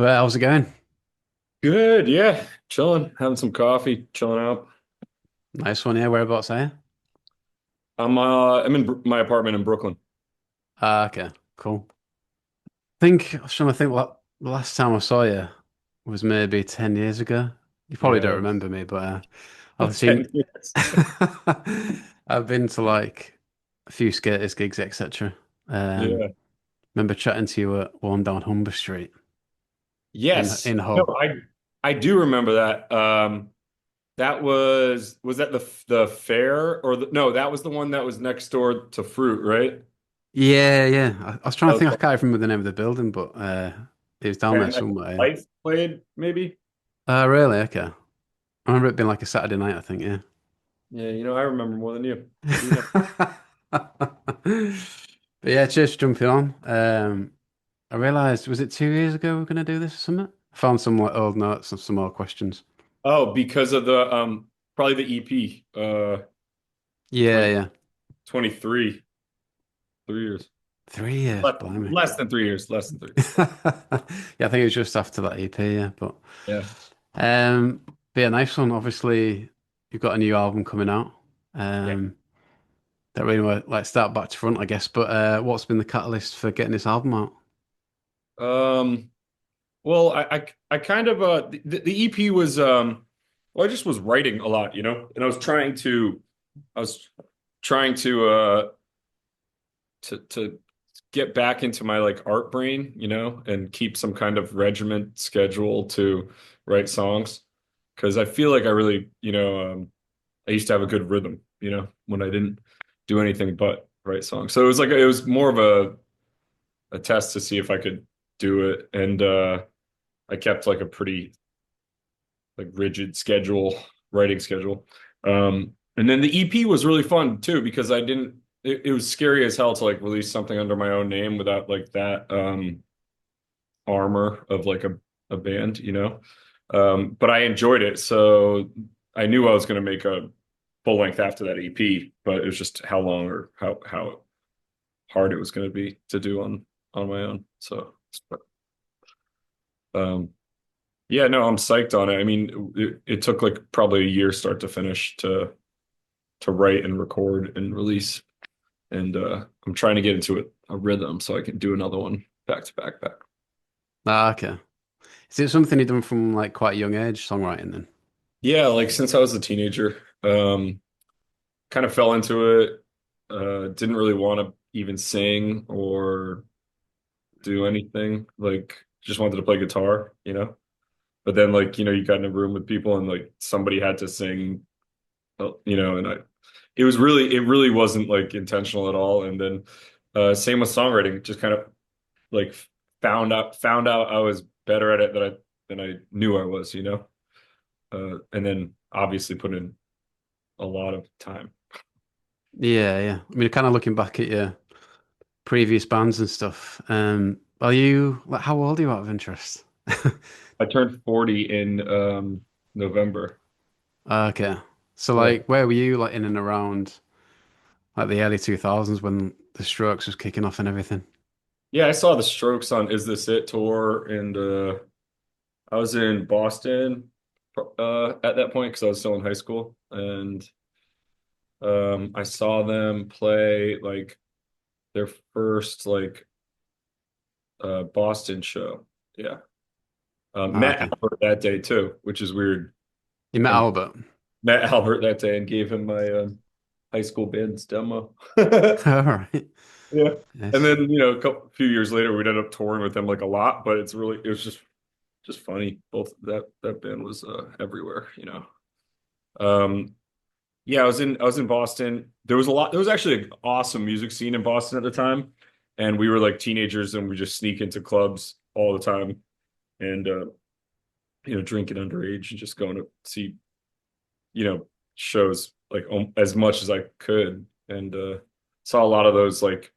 But how's it going? Good, yeah. Chilling, having some coffee, chilling out. Nice one, yeah. Whereabouts are you? I'm in my apartment in Brooklyn. Ah, okay, cool. I was trying to think what the last time I saw you was maybe 10 years ago. You probably don't Yeah, remember me, but I've seen 10 years. I've been to like a few skaters gigs, etc. Um, Yeah. remember chatting to you at one down Humber Street Yes. in No, Hull. I do remember that. That was that the fair or no, that was the one that was next door to Fruit, right? Yeah, yeah. I was trying That to was think. I fun. can't remember the name of the building, but it was down there And I think somewhere. Yeah. Lights played, maybe. Really? Okay. I remember it being like a Saturday night. I think. Yeah. Yeah, I remember more than you. I do know. But yeah, cheers for jumping on. I realised, was it 2 years ago we were going to do this or something? I found some like old notes and some more questions. Oh, because of the probably the EP 20 Yeah, yeah. 23, 3 years. 3 years, Less, blimey. less than 3 years. Less than 3 years. Yeah, I think it was just after that EP, yeah. Yeah. Um, but yeah, nice one. Obviously, you've got a new album coming out. Yeah. Um, that really like start back to front, I guess. But what's been the catalyst for getting this album out? Um, well, I kind of the EP was well, I just was writing a lot, and I was trying to get back into my like art brain, and keep some kind of regiment schedule to write songs because I feel like I really, I used to have a good rhythm, when I didn't do anything but write songs. So it was more of a test to see if I could do it. And I kept like a pretty like rigid schedule, writing schedule. And then the EP was really fun too because I didn't it was scary as hell to like release something under my own name without like that armor of like a band, But I enjoyed it, so I knew I was going to make a full length after that EP, but it was just how long or how hard it was going to be to do on my own. So, um, yeah, no, I'm psyched on it. I mean, it took like probably a year start to finish to write and record and release, and I'm trying to get into a rhythm so I can do another one back to back back. Ah, okay. Is it something you've done from like quite a young age, songwriting then? Yeah, like since I was a teenager, kind of fell into it. Didn't really want to even sing or do anything. Like, just wanted to play guitar. But then, like, you got in a room with people and like somebody had to sing, and it really wasn't like intentional at all. And then, same with songwriting, just kind of like found out I was better at it than I knew I was. And then obviously put in a lot of time. Yeah, yeah. I mean, kind of looking back at your previous bands and stuff. Are you like how old are you out of interest? I turned 40 in November. Okay. So Yeah. like where were you like in and around like the early 2000s when the Strokes was kicking off and everything? Yeah, I saw the Strokes on Is This It tour, and I was in Boston at that point because I was still in high school, and I saw them play like their first like Boston show. Yeah, Ah, met okay. Albert that day too, which is weird, You met and Albert. met Albert that day and gave him my high school band's demo. All right. Yeah. And Yes. then, few years later, we'd end up touring with them like a lot, but it was just funny. Both that band was everywhere. Um, yeah, I was in Boston. There was actually an awesome music scene in Boston at the time, and we were like teenagers and we just sneak into clubs all the time and drinking underage and just going to see, shows like as much as I could and saw a lot of those like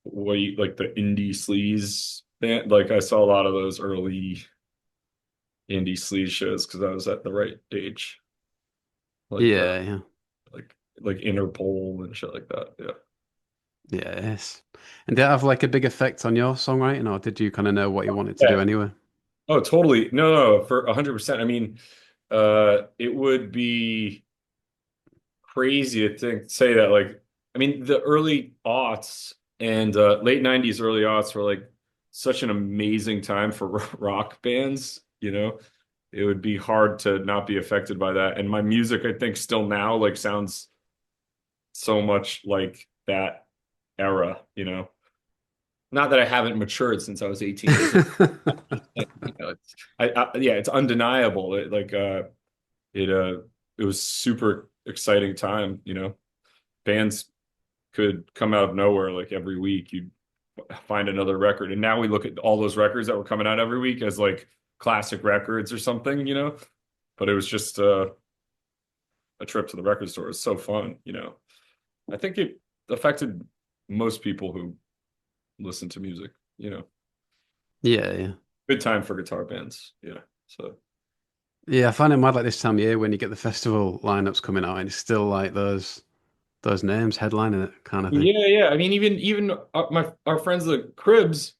the indie sleaze band. Like I saw a lot of those early indie sleaze shows because I was at the right age, like Yeah, yeah. like Interpol and shit like that. Yeah. Yes. And did it have like a big effect on your songwriting, or did you kind of know what you wanted to do Yeah. anyway? Oh, totally. No, no, for 100%. I mean, it would be crazy to say that I mean the early aughts and late 90s, early aughts were like such an amazing time for rock bands, you know. It would be hard to not be affected by that. And my music, I think, still now like sounds so much like that era, you know. Not that I haven't matured since I was 18 years old. You know, yeah, it's undeniable. It it was super exciting time, you know. Bands could come out of nowhere like every week. You'd find another record. And now we look at all those records that were coming out every week as like classic records or something, you know. But it was just a trip to the record store. It was so fun, you know. I think it affected most people who listen to music, you know. Yeah, yeah. Good time for guitar bands. Yeah. So Yeah, I find it mad like this time of year when you get the festival lineups coming out and it's still like those names headlining it kind of thing. yeah, yeah. I mean, even my our friends the Cribs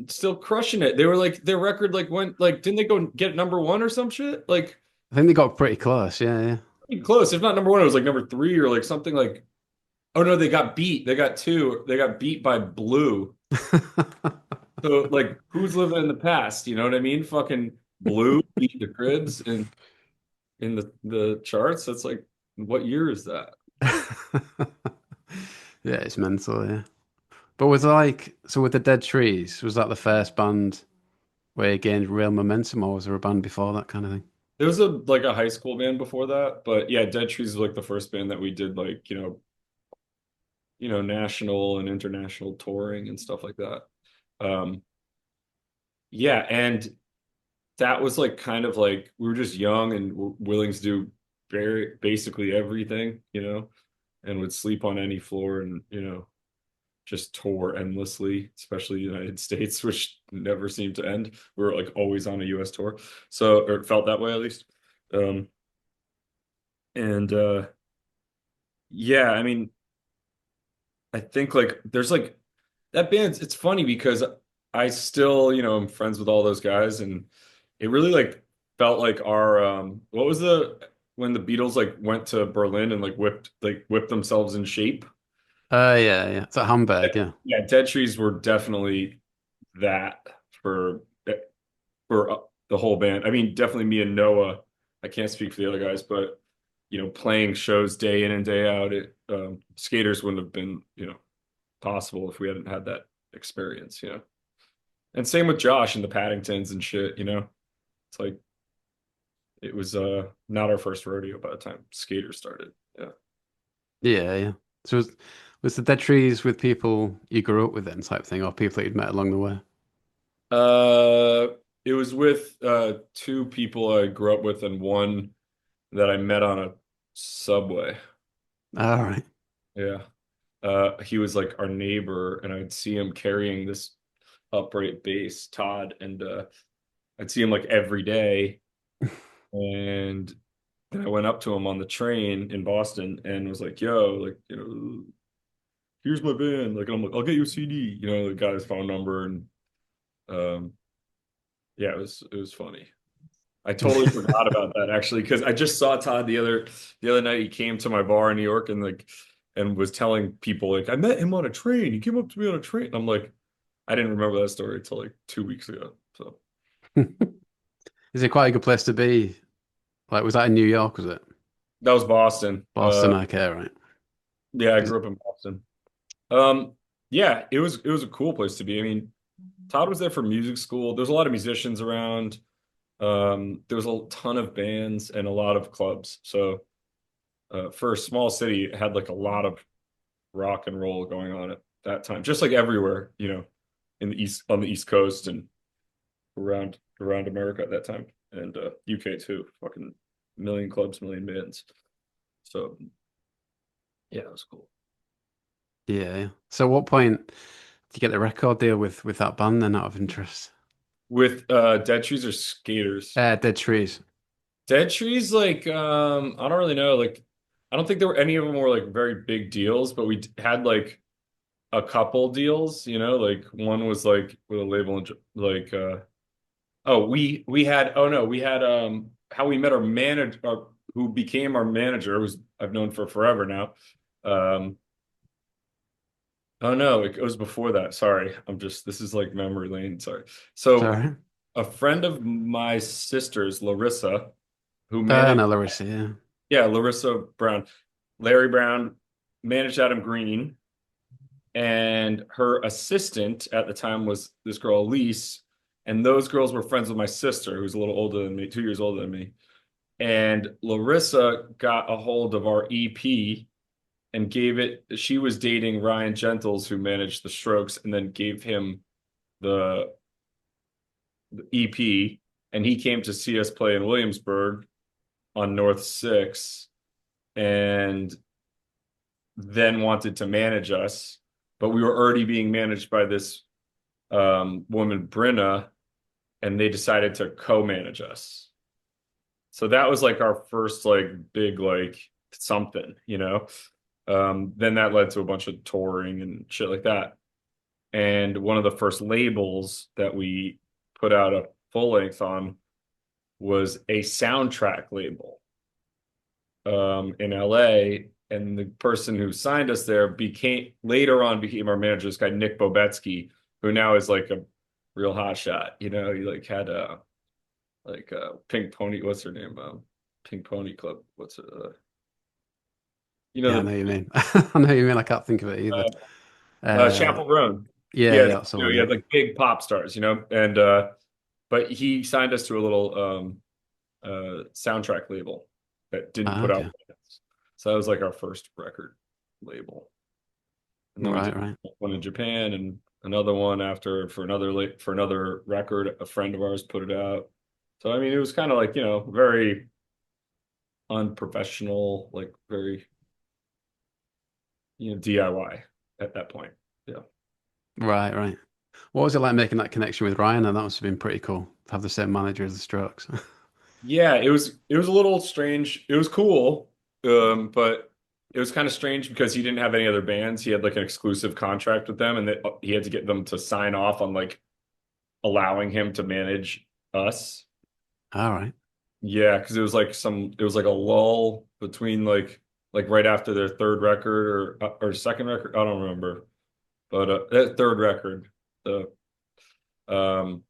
still crushing it. They were like their record like went like didn't they go get number one or some shit? Like I think they got pretty close. Yeah, pretty close. If not number one, it was like number three or like something like oh no, they got beat. They got two. They got beat by Blue. yeah. So like who's living in the past? You know what I mean? Fucking Blue beat the Cribs in the charts. That's like what year is that? Yeah, it's mental, yeah. But was like, so with the Dead Trees, was that the first band where you gained real momentum, or was there a band before that kind of thing? There was a like a high school band before that, but yeah, Dead Trees was like the first band that we did like, national and international touring and stuff like that. Um, yeah, and that was like kind of like we were just young and willing to do very basically everything, you know, and would sleep on any floor and, just tour endlessly, especially the United States, which never seemed to end. We were like always on a US tour. So, or it felt that way at least. Um, and yeah, I mean, I think like there's like that band's it's funny because I still, I'm friends with all those guys and it really like felt like our what was the when the Beatles like went to Berlin and like whipped themselves in shape. Yeah, yeah. It's at Hamburg, yeah. Yeah, Dead Trees were definitely that for for the whole band. I mean, definitely me and Noah. I can't speak for the other guys, but playing shows day in and day out, skaters wouldn't have been, possible if we hadn't had that experience, you know. And same with Josh and the Paddingtons and shit, you know. It's like it was not our first rodeo by the time skaters started. Yeah. Yeah, yeah. So was the Dead Trees with people you grew up with then type thing, or people that you'd met along the way? Uh it was with two people I grew up with and one that I met on a subway. All right. Yeah. He was like our neighbor and I'd see him carrying this upright bass, Todd, and I'd see him like every day. And then I went up to him on the train in Boston and was like, yo, like, here's my band. Like, I'm like, I'll get you a CD, the guy's phone number. And um, yeah, it was funny. I totally forgot about that actually, because I just saw Todd the other night. He came to my bar in New York and like and was telling people like I met him on a train. He came up to me on a train. I'm like, I didn't remember that story until like 2 weeks ago. So Is it quite a good place to be? Like, was that in New York, was it? that was Boston. Boston, okay, right. Yeah, I Is grew up in Boston. Um, yeah, it was a cool place to be. I mean, Todd was there for music school. There's a lot of musicians around. There was a ton of bands and a lot of clubs. So for a small city, it had like a lot of rock and roll going on at that time, just like everywhere, in the east on the East Coast and around America at that time, and UK too. Fucking million clubs, million bands. So yeah, it was cool. Yeah, yeah. So what point do you get the record deal with that band then out of interest? With Dead Trees or Skaters? Dead Trees. Dead Trees, like I don't really know. Like I don't think there were any of them were like very big deals, but we had like a couple deals. Like one was like with a label in, like we had oh no, we had how we met our manager who became our manager, who's I've known for forever now. Um oh no, it was before that. Sorry. This is like memory lane, sorry. So Sorry. a friend of my sister's, Larissa, who managed No, Larissa, yeah. yeah, Larissa Brown, Larry Brown managed Adam Green, and her assistant at the time was this girl, Elise, and those girls were friends with my sister, who's a little older than me, 2 years older than me. And Larissa got a hold of our EP and gave it. She was dating Ryan Gentles, who managed the Strokes, and then gave him the, the EP. And he came to see us play in Williamsburg on North Six, and then wanted to manage us. But we were already being managed by this woman, Brenna, and they decided to co-manage us. So that was like our first like big like something, you know. Then that led to a bunch of touring and shit like that. And one of the first labels that we put out a full length on was a soundtrack label in LA. And the person who signed us there became later on became our manager, this guy Nick Bobetsky, who now is like a real hot shot. You know, he like had a Pink Pony. What's her name? Pink Pony Club. What's you know Yeah, I know the what you mean. I know what you mean. I can't think of it either. Uh, Chappell Roan. yeah, Yeah, yeah, that's the so one, he yeah. had like big pop stars, you know, and but he signed us to a little soundtrack label that didn't put out. Okay. So that was like our first record label, and then we Right, did right. one in Japan and another one after for another record. A friend of ours put it out. So I mean, it was kind of like very unprofessional, like very DIY at that point. Yeah. Right, right. What was it like making that connection with Ryan? And that must have been pretty cool to have the same manager as the Strokes. Yeah, it was a little strange. It was cool, but it was kind of strange because he didn't have any other bands. He had like an exclusive contract with them, and that he had to get them to sign off on like allowing him to manage us. All right. Yeah, because it was like a lull between like right after their third record or second record. I don't remember, but that third record, the um,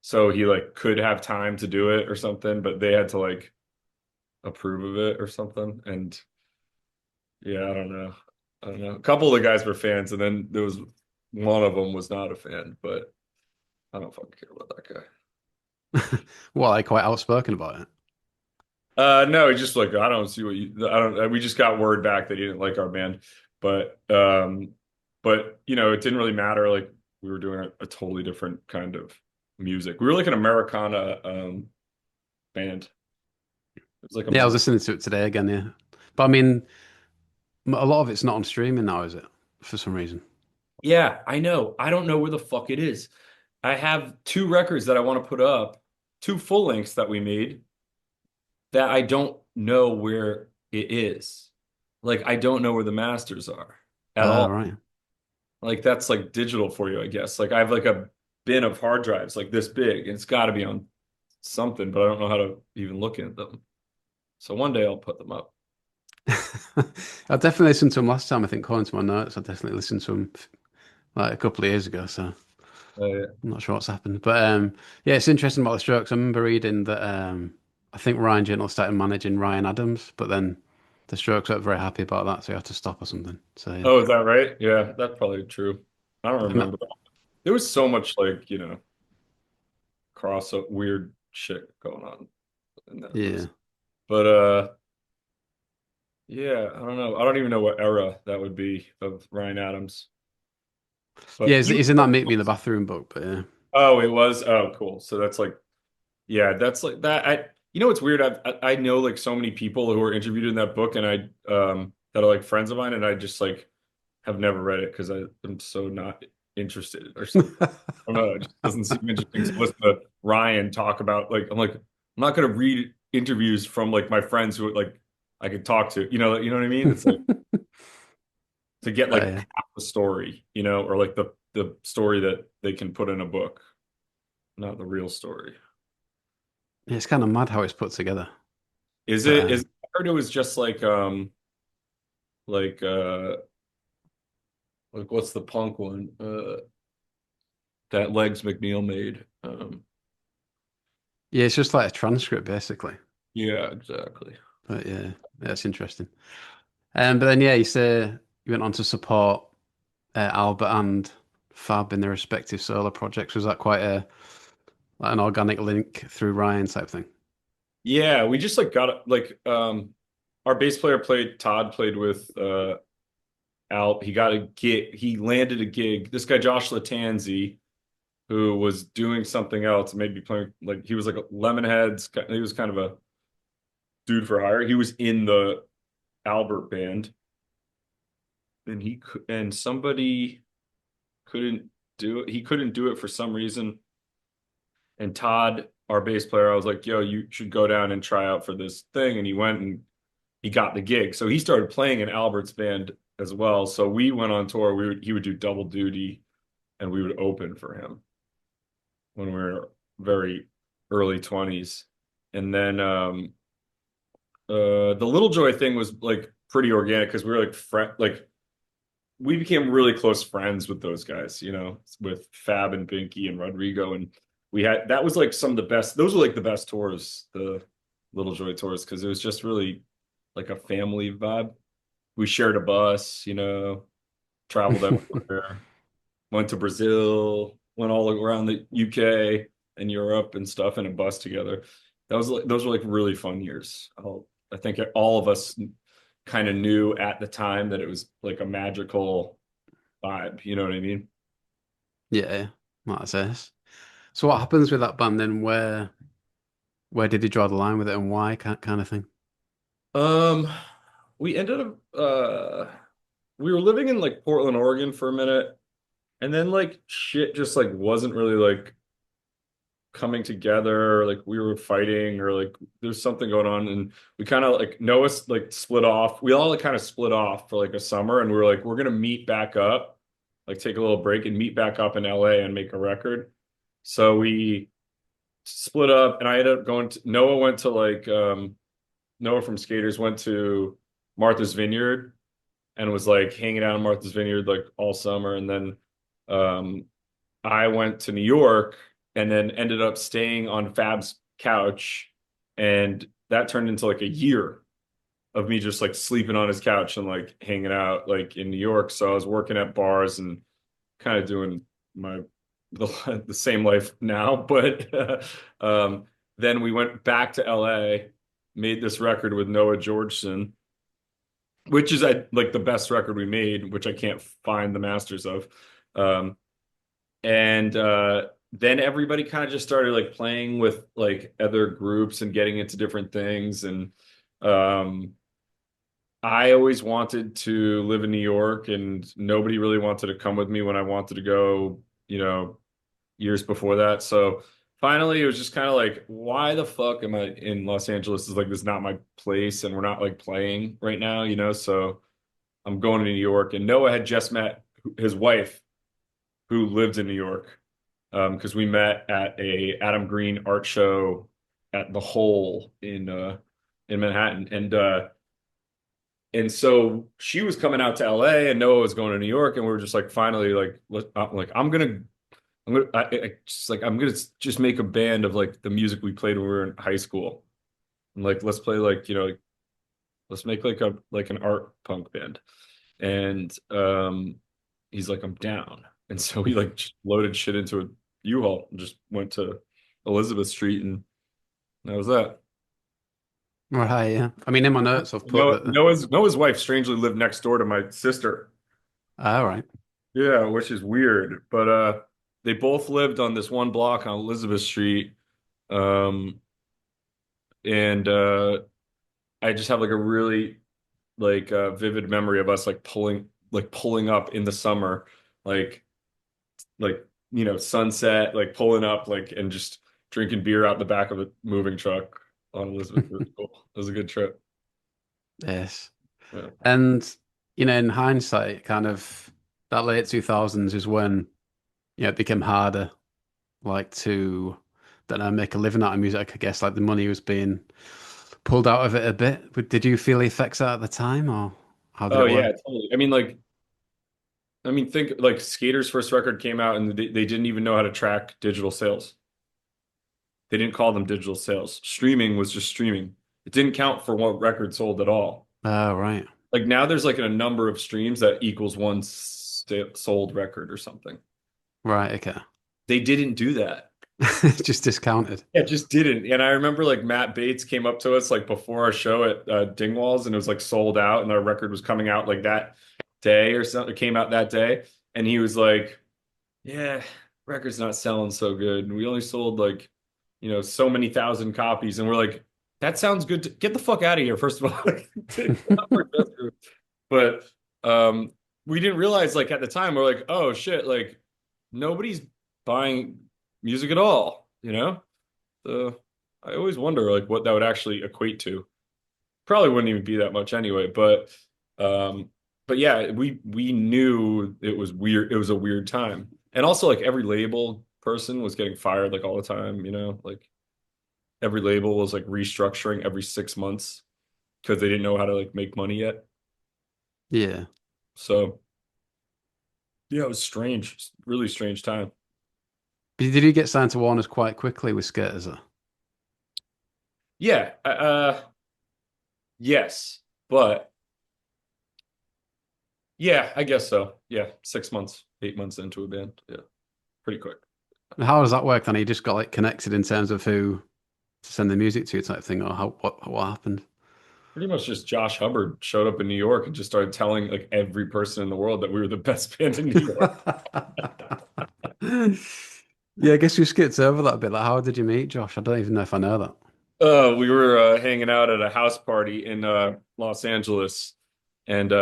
so he like could have time to do it or something, but they had to like approve of it or something. And yeah, I don't know. I don't know. A couple of the guys were fans, and then there was one of them was not a fan, but I don't fucking care about that guy. Well, like quite outspoken about it. No, he just like I don't see what you. I don't. We just got word back that he didn't like our band, but it didn't really matter. Like we were doing a totally different kind of music. We were like an Americana band. It was like Yeah, I a was listening to it today again, yeah. But I mean, a lot of it's not on streaming now, is it? For some reason. yeah. I know. I don't know where the fuck it is. I have two records that I want to put up, two full lengths that we made that I don't know where it is. Like I don't know where the masters are at all. Right. Like that's like digital for you, I guess. Like I have like a bin of hard drives like this big, and it's got to be on something, but I don't know how to even look at them. So one day I'll put them up. I definitely listened to him last time. I think, according to my notes, I definitely listened to him like a couple of years ago. So Yeah. I'm not sure what's happened. But yeah, it's interesting about the Strokes. I remember reading that I think Ryan Gentle started managing Ryan Adams, but then the Strokes weren't very happy about that, so he had to stop or something. So yeah. Oh, is that right? Yeah, that's probably true. I don't And that, remember. There was so much like, cross weird shit going on in that yeah. list. But yeah, I don't know. I don't even know what era that would be of Ryan Adams. Yeah, But he was, he's in that Meet Me in the Bathroom book, but yeah. oh, it was. Oh, cool. So that's like, yeah, that's like that. What's weird? I know like so many people who are interviewed in that book, and that are like friends of mine, and I just like have never read it because I'm so not interested or something. I don't know. It just doesn't seem interesting to listen to Ryan talk about like I'm not gonna read interviews from like my friends who like I could talk to. You know what I mean? It's like to get like Yeah. half the story, or like the story that they can put in a book, not the real story. Yeah, it's kind of mad how it's put together. Is But it is I heard it was just like like what's the punk one? That Legs McNeil made. yeah, it's just like a transcript basically. Yeah, exactly. But yeah, that's interesting. But then yeah, you say you went on to support Albert and Fab in their respective solo projects. Was that quite a like an organic link through Ryan type thing? Yeah, we just like got like our bass player played Todd played with Al. He got a gig. He landed a gig. This guy Josh Latanzi, who was doing something else, maybe playing like he was like a Lemonheads. He was kind of a dude for hire. He was in the Albert band, and he could, and somebody couldn't do it. He couldn't do it for some reason. And Todd, our bass player, I was like, "Yo, you should go down and try out for this thing." And he went and he got the gig. So he started playing in Albert's band as well. So we went on tour. He would do double duty, and we would open for him when we were very early 20s. And then the Little Joy thing was like pretty organic because we were like like we became really close friends with those guys, you know, with Fab and Binky and Rodrigo. And we had that was like some of the best, those were like the best tours, the Little Joy tours, because it was just really like a family vibe. We shared a bus, you know, traveled everywhere, went to Brazil, went all around the UK and Europe and stuff in a bus together. That was like those were like really fun years. I think all of us kind of knew at the time that it was like a magical vibe. You know what I mean? Yeah, yeah, like sense. So what happens with that band then? Where did he draw the line with it and why kind of thing? Um, we ended up we were living in like Portland, Oregon for a minute, and then like shit just like wasn't really like coming together. Like we were fighting or like there's something going on, and we kind of like Noah like split off. We all like, kind of split off for like a summer, and we were like we're gonna meet back up, like take a little break and meet back up in LA and make a record. So we split up, and I ended up going to Noah went to like Noah from Skaters went to Martha's Vineyard and was like hanging out in Martha's Vineyard like all summer. And then um, I went to New York and then ended up staying on Fab's couch. And that turned into like a year of me just like sleeping on his couch and like hanging out like in New York. So I was working at bars and kind of doing my the same life now, but then we went back to LA, made this record with Noah Georgeson, which is like the best record we made, which I can't find the masters of. Um, and then everybody kind of just started like playing with like other groups and getting into different things. And um, I always wanted to live in New York, and nobody really wanted to come with me when I wanted to go, you know, years before that. So finally, it was just kind of like, why the fuck am I in Los Angeles? Is like, this is not my place, and we're not like playing right now, you know? So I'm going to New York. And Noah had just met his wife, who lived in New York, because we met at a Adam Green art show at the Hole in Manhattan. And so she was coming out to LA and Noah was going to New York, and we were just like finally like like I'm gonna just make a band of like the music we played when we were in high school. And like let's play like, you know, like, let's make like a like an art punk band. And he's like, I'm down. And so we like just loaded shit into a U-Haul and just went to Elizabeth Street, and that was that. Right, yeah. I mean, in my notes, I've put that. Noah's wife strangely lived next door to my sister. All right. Yeah, which is weird. But they both lived on this one block on Elizabeth Street. Um and I just have like a really like vivid memory of us like pulling up in the summer, like like you know, sunset, like pulling up like and just drinking beer out the back of a moving truck on Elizabeth. It was cool. It was a good trip. Yes. Yeah. And, in hindsight, kind of that late 2000s is when, it became harder, like to don't know, make a living out of music. I guess like the money was being pulled out of it a bit. But did you feel the effects at the time, or how did Oh it work? yeah, totally. Think like Skater's first record came out and they didn't even know how to track digital sales. They didn't call them digital sales. Streaming was just streaming. It didn't count for what record sold at all. Oh, right. Like now there's like a number of streams that equals one sold record or something. Right, okay. They didn't do that. Just discounted. Yeah, just didn't. And I remember like Matt Bates came up to us like before our show at Dingwalls and it was like sold out and our record was coming out like that day or something. It came out that day. And he was like, yeah, record's not selling so good. We only sold like, so many thousand copies. And we're like, that sounds good. Get the fuck out of here, first of all. But we didn't realize like at the time, we're like, oh shit, like nobody's buying music at all, you know? So I always wonder like what that would actually equate to. Probably wouldn't even be that much anyway, but yeah, we knew it was weird. It was a weird time. And also like every label person was getting fired like all the time, like every label was like restructuring every 6 months because they didn't know how to like make money yet. Yeah. So yeah, it was strange, really strange time. But did you get signed to Warner's quite quickly with Skaters? Yeah, yes, but yeah, I guess so. Yeah, 6 months, 8 months into a band. Yeah, pretty quick. How does that work then? You just got like connected in terms of who to send the music to type thing, or how what happened? Pretty much just Josh Hubbard showed up in New York and just started telling like every person in the world that we were the best band in New York. Yeah, I guess we skipped over that a bit. Like, how did you meet Josh? I don't even know if I know that. We were hanging out at a house party in Los Angeles, and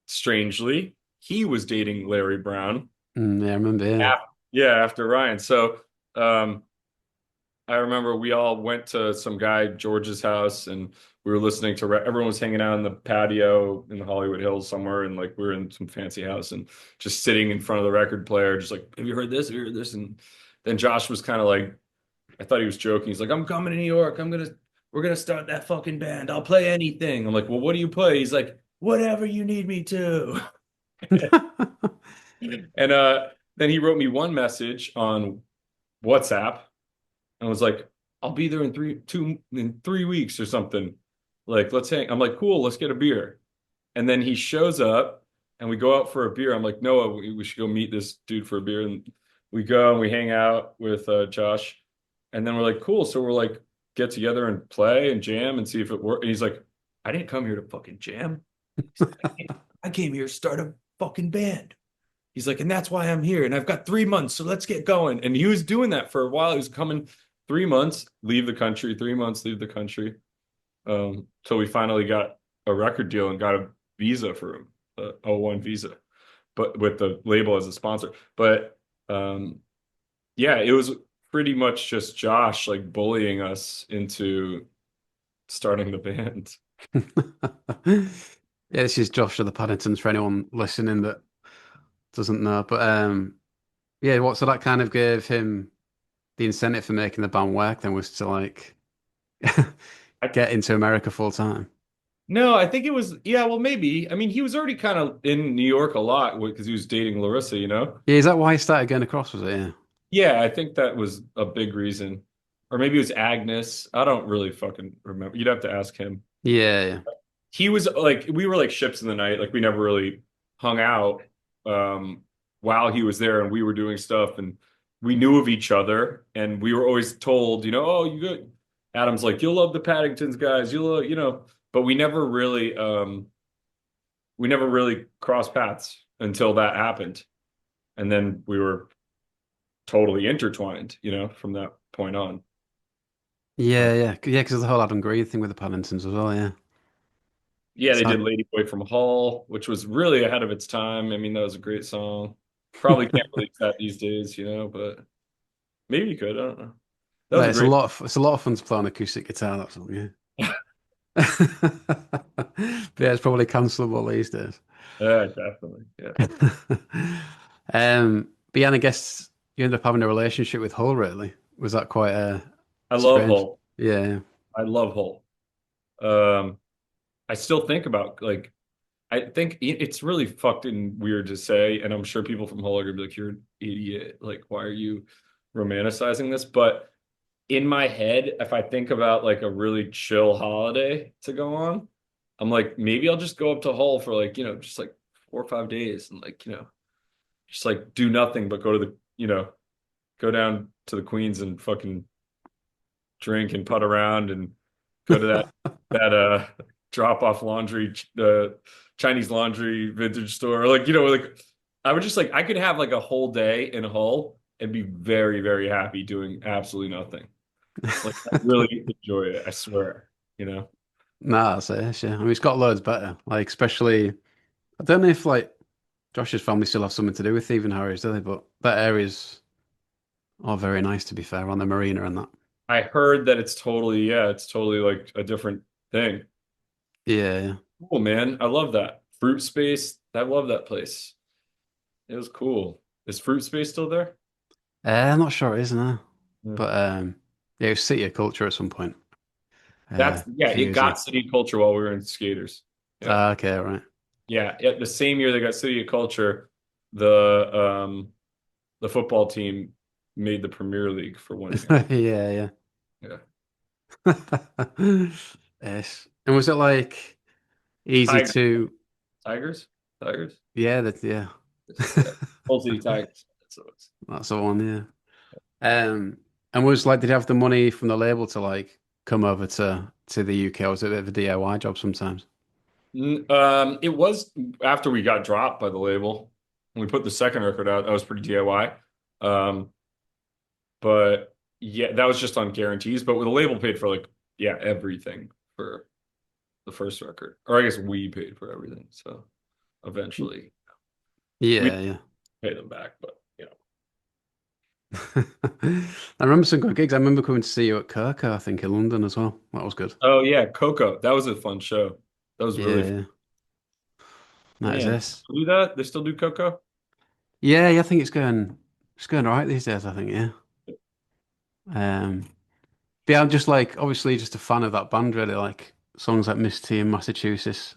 strangely, he was dating Larry Brown. Yeah, I remember. Yeah. Yeah, after Ryan. So um, I remember we all went to some guy George's house, and we were listening to. Everyone was hanging out in the patio in the Hollywood Hills somewhere, and like we were in some fancy house, and just sitting in front of the record player, just like, "Have you heard this? Have you heard this?" And then Josh was kind of like, I thought he was joking. He's like, "I'm coming to New York. We're gonna start that fucking band. I'll play anything." I'm like, "Well, what do you play?" He's like, "Whatever you need me to." And then he wrote me one message on WhatsApp and was like, "I'll be there in 3 weeks or something. Like, let's hang." I'm like, "Cool, let's get a beer." And then he shows up and we go out for a beer. I'm like, "Noah, we should go meet this dude for a beer." And we go and we hang out with Josh. And then we're like, "Cool." So we're like, get together and play and jam and see if it works. And he's like, "I didn't come here to fucking jam. He's like, I came here to start a fucking band." He's like, "And that's why I'm here. And I've got 3 months, so let's get going." And he was doing that for a while. He was coming 3 months, leave the country, 3 months, leave the country. Till we finally got a record deal and got a visa for him, a O1 visa, but with the label as a sponsor. But yeah, it was pretty much just Josh like bullying us into starting the band. Yeah, this is Josh of the Paddingtons for anyone listening that doesn't know. But yeah, what so that kind of gave him the incentive for making the band work then was to like I, get into America full time. no, I think it was, yeah, well, maybe. I mean, he was already kind of in New York a lot because he was dating Larissa, you know? Yeah, is that why he started going across, was it? Yeah. Yeah, I think that was a big reason. Or maybe it was Agnes. I don't really fucking remember. You'd have to ask him. Yeah, yeah. He was like, we were like ships in the night. Like we never really hung out while he was there and we were doing stuff and we knew of each other and we were always told, "Oh, you good." Adam's like, "You'll love the Paddingtons guys. You'll, but we never really crossed paths until that happened. And then we were totally intertwined, from that point on. Yeah, yeah. Yeah, because of the whole Adam Green thing with the Paddingtons as well, yeah. Yeah, they So, did Lady Boy from Hull, which was really ahead of its time. I mean, that was a great song. Probably can't release that these days, but maybe you could. I don't know. That was but a great. it's a lot of fun to play on acoustic guitar, that's all, yeah. But yeah, it's probably cancelable these days. Yeah, definitely. Yeah. But yeah, and I guess you end up having a relationship with Hull, really. Was that quite I love strange? Hull. Yeah. I love Hull. Um, I still think about like I think it's really fucking weird to say, and I'm sure people from Hull are gonna be like, "You're an idiot. Like, why are you romanticizing this?" But in my head, if I think about like a really chill holiday to go on, I'm like, maybe I'll just go up to Hull for like, just like 4 or 5 days and like, just like do nothing but go to go down to the Queens and fucking drink and putt around and go to that drop off laundry Chinese laundry vintage store. Or like, like I would just like I could have like a whole day in Hull and be very, very happy doing absolutely nothing. Like I really enjoy it, I swear, you know. Nah, that's it. Yeah. I mean, it's got loads better. Like, especially, I don't know if like Josh's family still have something to do with Thieving Harry's, do they? But that area's all very nice, to be fair, on the marina and that. I heard that it's totally like a different thing. Yeah, yeah. Cool, man. I love that. Fruit Space, I love that place. It was cool. Is Fruit Space still there? I'm not sure it is now, Yeah. but yeah, it was City of Culture at some point, That's a yeah, few it years ago. got City Culture while we were in skaters. Yeah. Ah, okay, right. Yeah. Yeah. The same year they got City of Culture, the football team made the Premier League for one year. Yeah, Yeah. yeah. Yes. And was it like easy Tigers. to? Tigers? Tigers? Yeah, that yeah. Yeah. Old City Tigers. That's what it was. That's the one. Yeah. And was like, did you have the money from the label to like come over to the UK, or was it a bit of a DIY job sometimes? It was after we got dropped by the label. When we put the second record out, that was pretty DIY. But yeah, that was just on guarantees. But with the label paid for like, yeah, everything for the first record. Or I guess we paid for everything. So eventually we Yeah, yeah. pay them back. But I remember some good gigs. I remember coming to see you at Kirker, I think, in London as well. That was good. oh yeah, Coco. That was a fun show. That was Yeah, really fun. yeah. That is Man, this. do that? They still do Coco? Yeah, yeah, I think it's going all right these days, I think, yeah. Um but yeah, I'm just like obviously just a fan of that band really, like songs like Miss T in Massachusetts.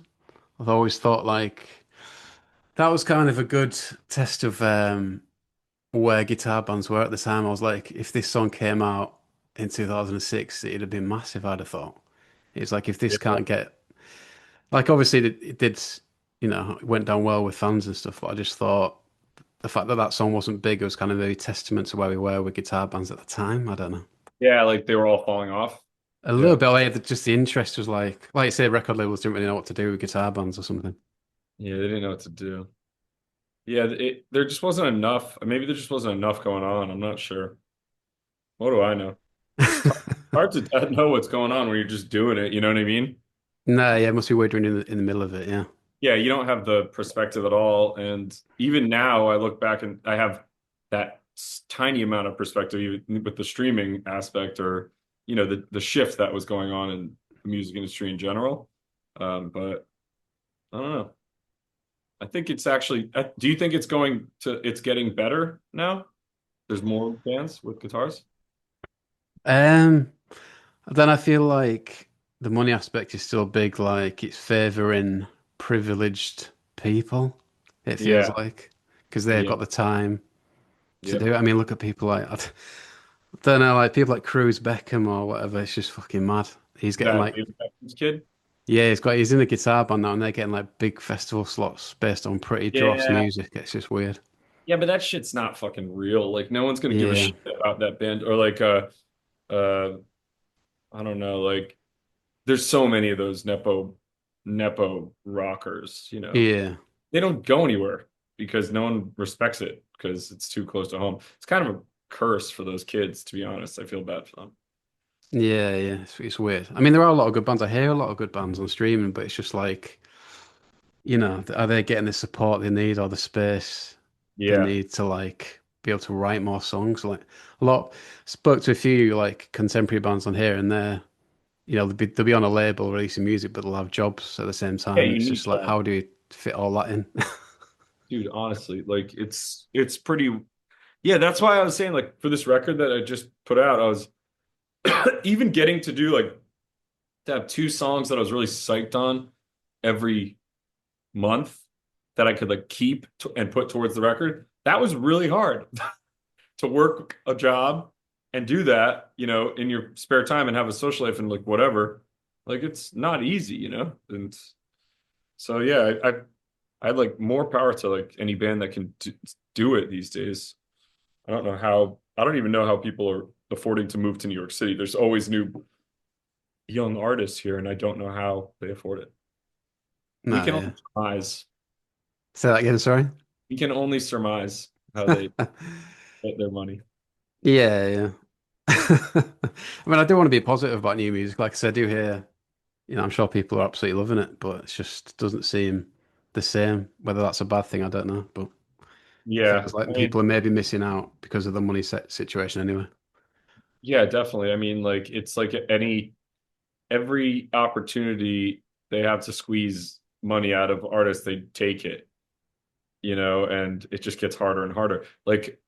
I've always thought like that was kind of a good test of where guitar bands were at the time. I was like, if this song came out in 2006, it'd have been massive, I'd have thought. It's like if this Yeah. can't get like obviously it did, it went down well with fans and stuff, but I just thought the fact that that song wasn't big was kind of a testament to where we were with guitar bands at the time. I don't know. Yeah, like they were all falling off. A little Yeah. bit like just the interest was like you say, record labels didn't really know what to do with guitar bands or something. Yeah, they didn't know what to do. Yeah, there just wasn't enough. Maybe there just wasn't enough going on. I'm not sure. What do I know? It's hard to know what's going on when you're just doing it. You know what I mean? No, yeah, it must be weird when you're in the middle of it. Yeah, Yeah, you don't have the perspective at all. And even now, I look back and I have that tiny amount of perspective, even with the streaming aspect or, the shift that was going on in the music industry in general. But I don't know. I think it's actually, do you think it's getting better now? There's more bands with guitars? um, then I feel like the money aspect is still big. Like it's favoring privileged people. It feels Yeah, like because they've yeah, got the time to yep. do it. I mean, look at people like I don't know, like people like Cruz Beckham or whatever. It's just fucking mad. He's getting That like David Beckham's kid. yeah, he's in a guitar band now, and they're getting like big festival slots based on pretty dross Yeah, music. It's just weird. yeah, but that shit's not fucking real. Like, no one's gonna give a Yeah, shit about that band or like, uh, I don't know, like, there's so many of those nepo rockers. yeah, They don't go anywhere because no one respects it because it's too close to home. It's kind of a curse for those kids, to be honest. I feel bad for them. yeah. It's weird. I mean, there are a lot of good bands. I hear a lot of good bands on streaming, but it's just like, are they getting the support they need or the space they Yeah, need to like be able to write more songs? Like a lot, spoke to a few like contemporary bands on here, and they'll be on a label releasing music, but they'll have jobs at the same yeah, time. you It's need just like, someone. how do you fit all that in? Dude, honestly, like it's pretty. Yeah, that's why I was saying like for this record that I just put out, I was even getting to do like to have two songs that I was really psyched on every month that I could like keep and put towards the record. That was really hard to work a job and do that, in your spare time and have a social life and like whatever. Like it's not easy, And so yeah, I'd like more power to like any band that can do it these days. I don't even know how people are affording to move to New York City. There's always new young artists here, and I don't know how they afford it. We No, can yeah. only surmise. Say that again, sorry. We can only surmise how they get their money. Yeah, yeah. I mean, I do want to be positive about new music. Like I said, I do hear, I'm sure people are absolutely loving it, but it just doesn't seem the same. Whether that's a bad thing, I don't know. But it Yeah, feels like I people mean, are maybe missing out because of the money set situation anyway. yeah, definitely. I mean, like it's like every opportunity they have to squeeze money out of artists, they take it, and it just gets harder and harder. Like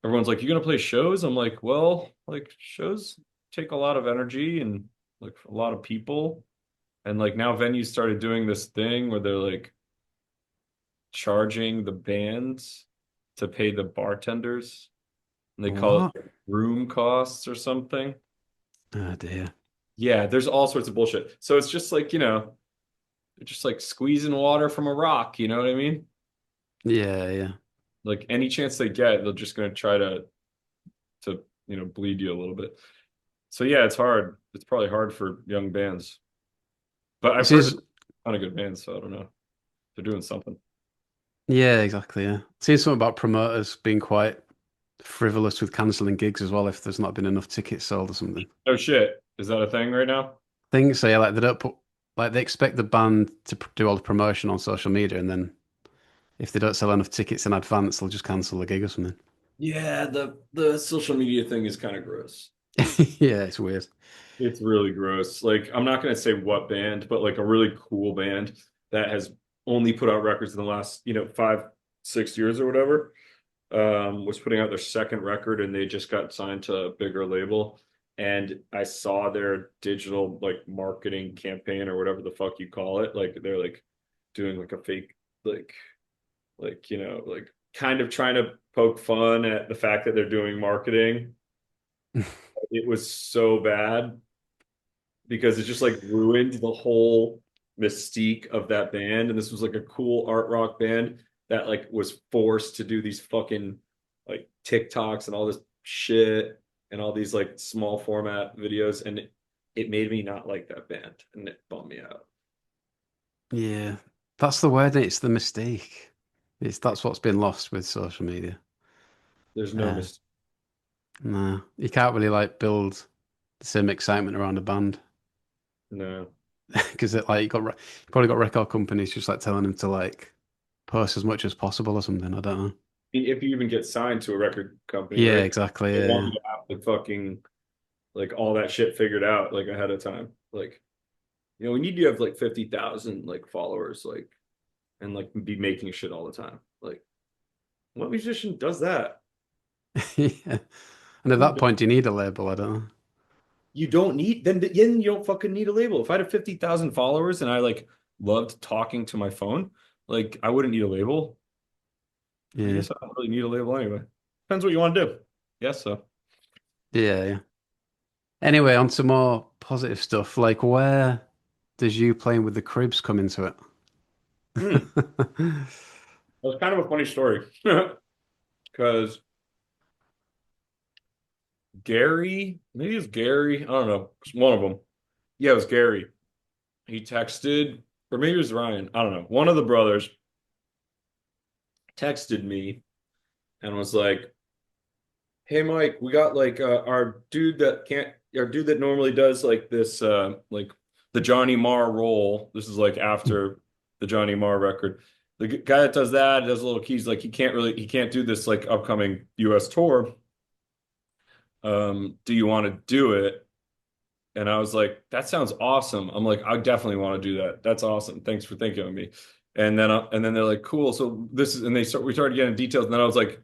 everyone's like, "You gonna play shows?" I'm like, "Well, like shows take a lot of energy and like a lot of people." And like now venues started doing this thing where they're like charging the bands to pay the bartenders. And they call it What? room costs or something. Oh dear. Yeah, there's all sorts of bullshit. So it's just like, they're just like squeezing water from a rock, you know what I mean? Yeah, yeah. Like any chance they get, they're just gonna try to bleed you a little bit. So yeah, it's hard. It's probably hard for young bands. But It I've heard seems, there's a ton of good bands, so I don't know. They're doing something. yeah, exactly. Yeah. It seems something about promoters being quite frivolous with cancelling gigs as well if there's not been enough tickets sold or something. Oh shit. Is that a thing right now? Things so yeah, like they don't put like they expect the band to do all the promotion on social media, and then if they don't sell enough tickets in advance, they'll just cancel the gig or something. Yeah, the social media thing is kind of gross. Yeah, it's weird. It's really gross. Like, I'm not going to say what band, but like a really cool band that has only put out records in the last, 5, 6 years or whatever, was putting out their second record and they just got signed to a bigger label. And I saw their digital like marketing campaign or whatever the fuck you call it. Like they're like doing like a fake, like, like kind of trying to poke fun at the fact that they're doing marketing. It was so bad because it just like ruined the whole mystique of that band. And this was like a cool art rock band that like was forced to do these fucking like TikToks and all this shit and all these like small format videos. And it made me not like that band and it bummed me out. Yeah, that's the word. It's the mistake. That's what's been lost with social media. There's no Uh, mis no, you can't really like build the same excitement around a band no. because it like you probably got record companies just like telling them to like post as much as possible or something. I don't know. If you even get signed to a record company, Yeah, right? exactly. They want Yeah, you to have the fucking like all that shit figured out like ahead of time. Like, we need you to have like 50,000 like followers, like and like be making shit all the time. Like, what musician does that? yeah. And at Who that does- point, do you need a label? I don't know. You don't need then you don't fucking need a label. If I had 50,000 followers and I like loved talking to my phone, like I wouldn't need a label. I Yeah, guess I don't really need a label anyway. Depends what you want to do. Yes, so. yeah, yeah. Anyway, on to more positive stuff. Like, where does you playing with the Cribs come into it? Hmm. That was kind of a funny story. Because Gary, maybe it's Gary, I don't know. It's one of them. Yeah, it was Gary. He texted, or maybe it was Ryan. I don't know. One of the brothers texted me and was like, "Hey Mike, we got like our dude that normally does like this like the Johnny Marr role. This is like after the Johnny Marr record. The guy that does that, does little keys, like he can't do this like upcoming US tour. Do you want to do it?" And I was like, "That sounds awesome." I'm like, "I definitely want to do that. That's awesome. Thanks for thinking of me." And then they're like, "Cool." So this is, and we started getting details. And then I was like,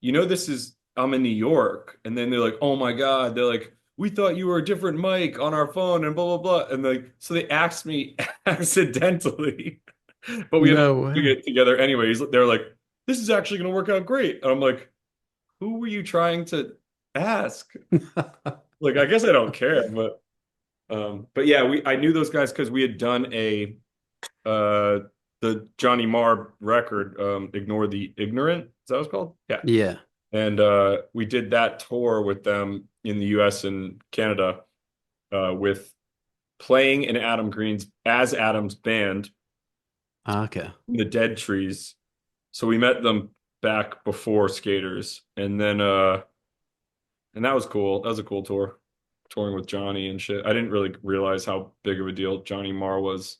this is I'm in New York. And then they're like, oh my God. They're like, we thought you were a different mic on our phone and blah blah blah. And like, so they asked me accidentally, but we ended up No doing way. it together anyways. They're like, this is actually gonna work out great. And I'm like, who were you trying to ask? Like, I guess I don't care, but yeah, I knew those guys because we had done uh the Johnny Marr record, Ignore the Ignorant. Is that what it's called? Yeah. Yeah. And we did that tour with them in the US and Canada, with playing in Adam Green's as Adam's band, Okay. the Dead Trees. So we met them back before Skaters, and that was cool. That was a cool tour, touring with Johnny and shit. I didn't really realize how big of a deal Johnny Marr was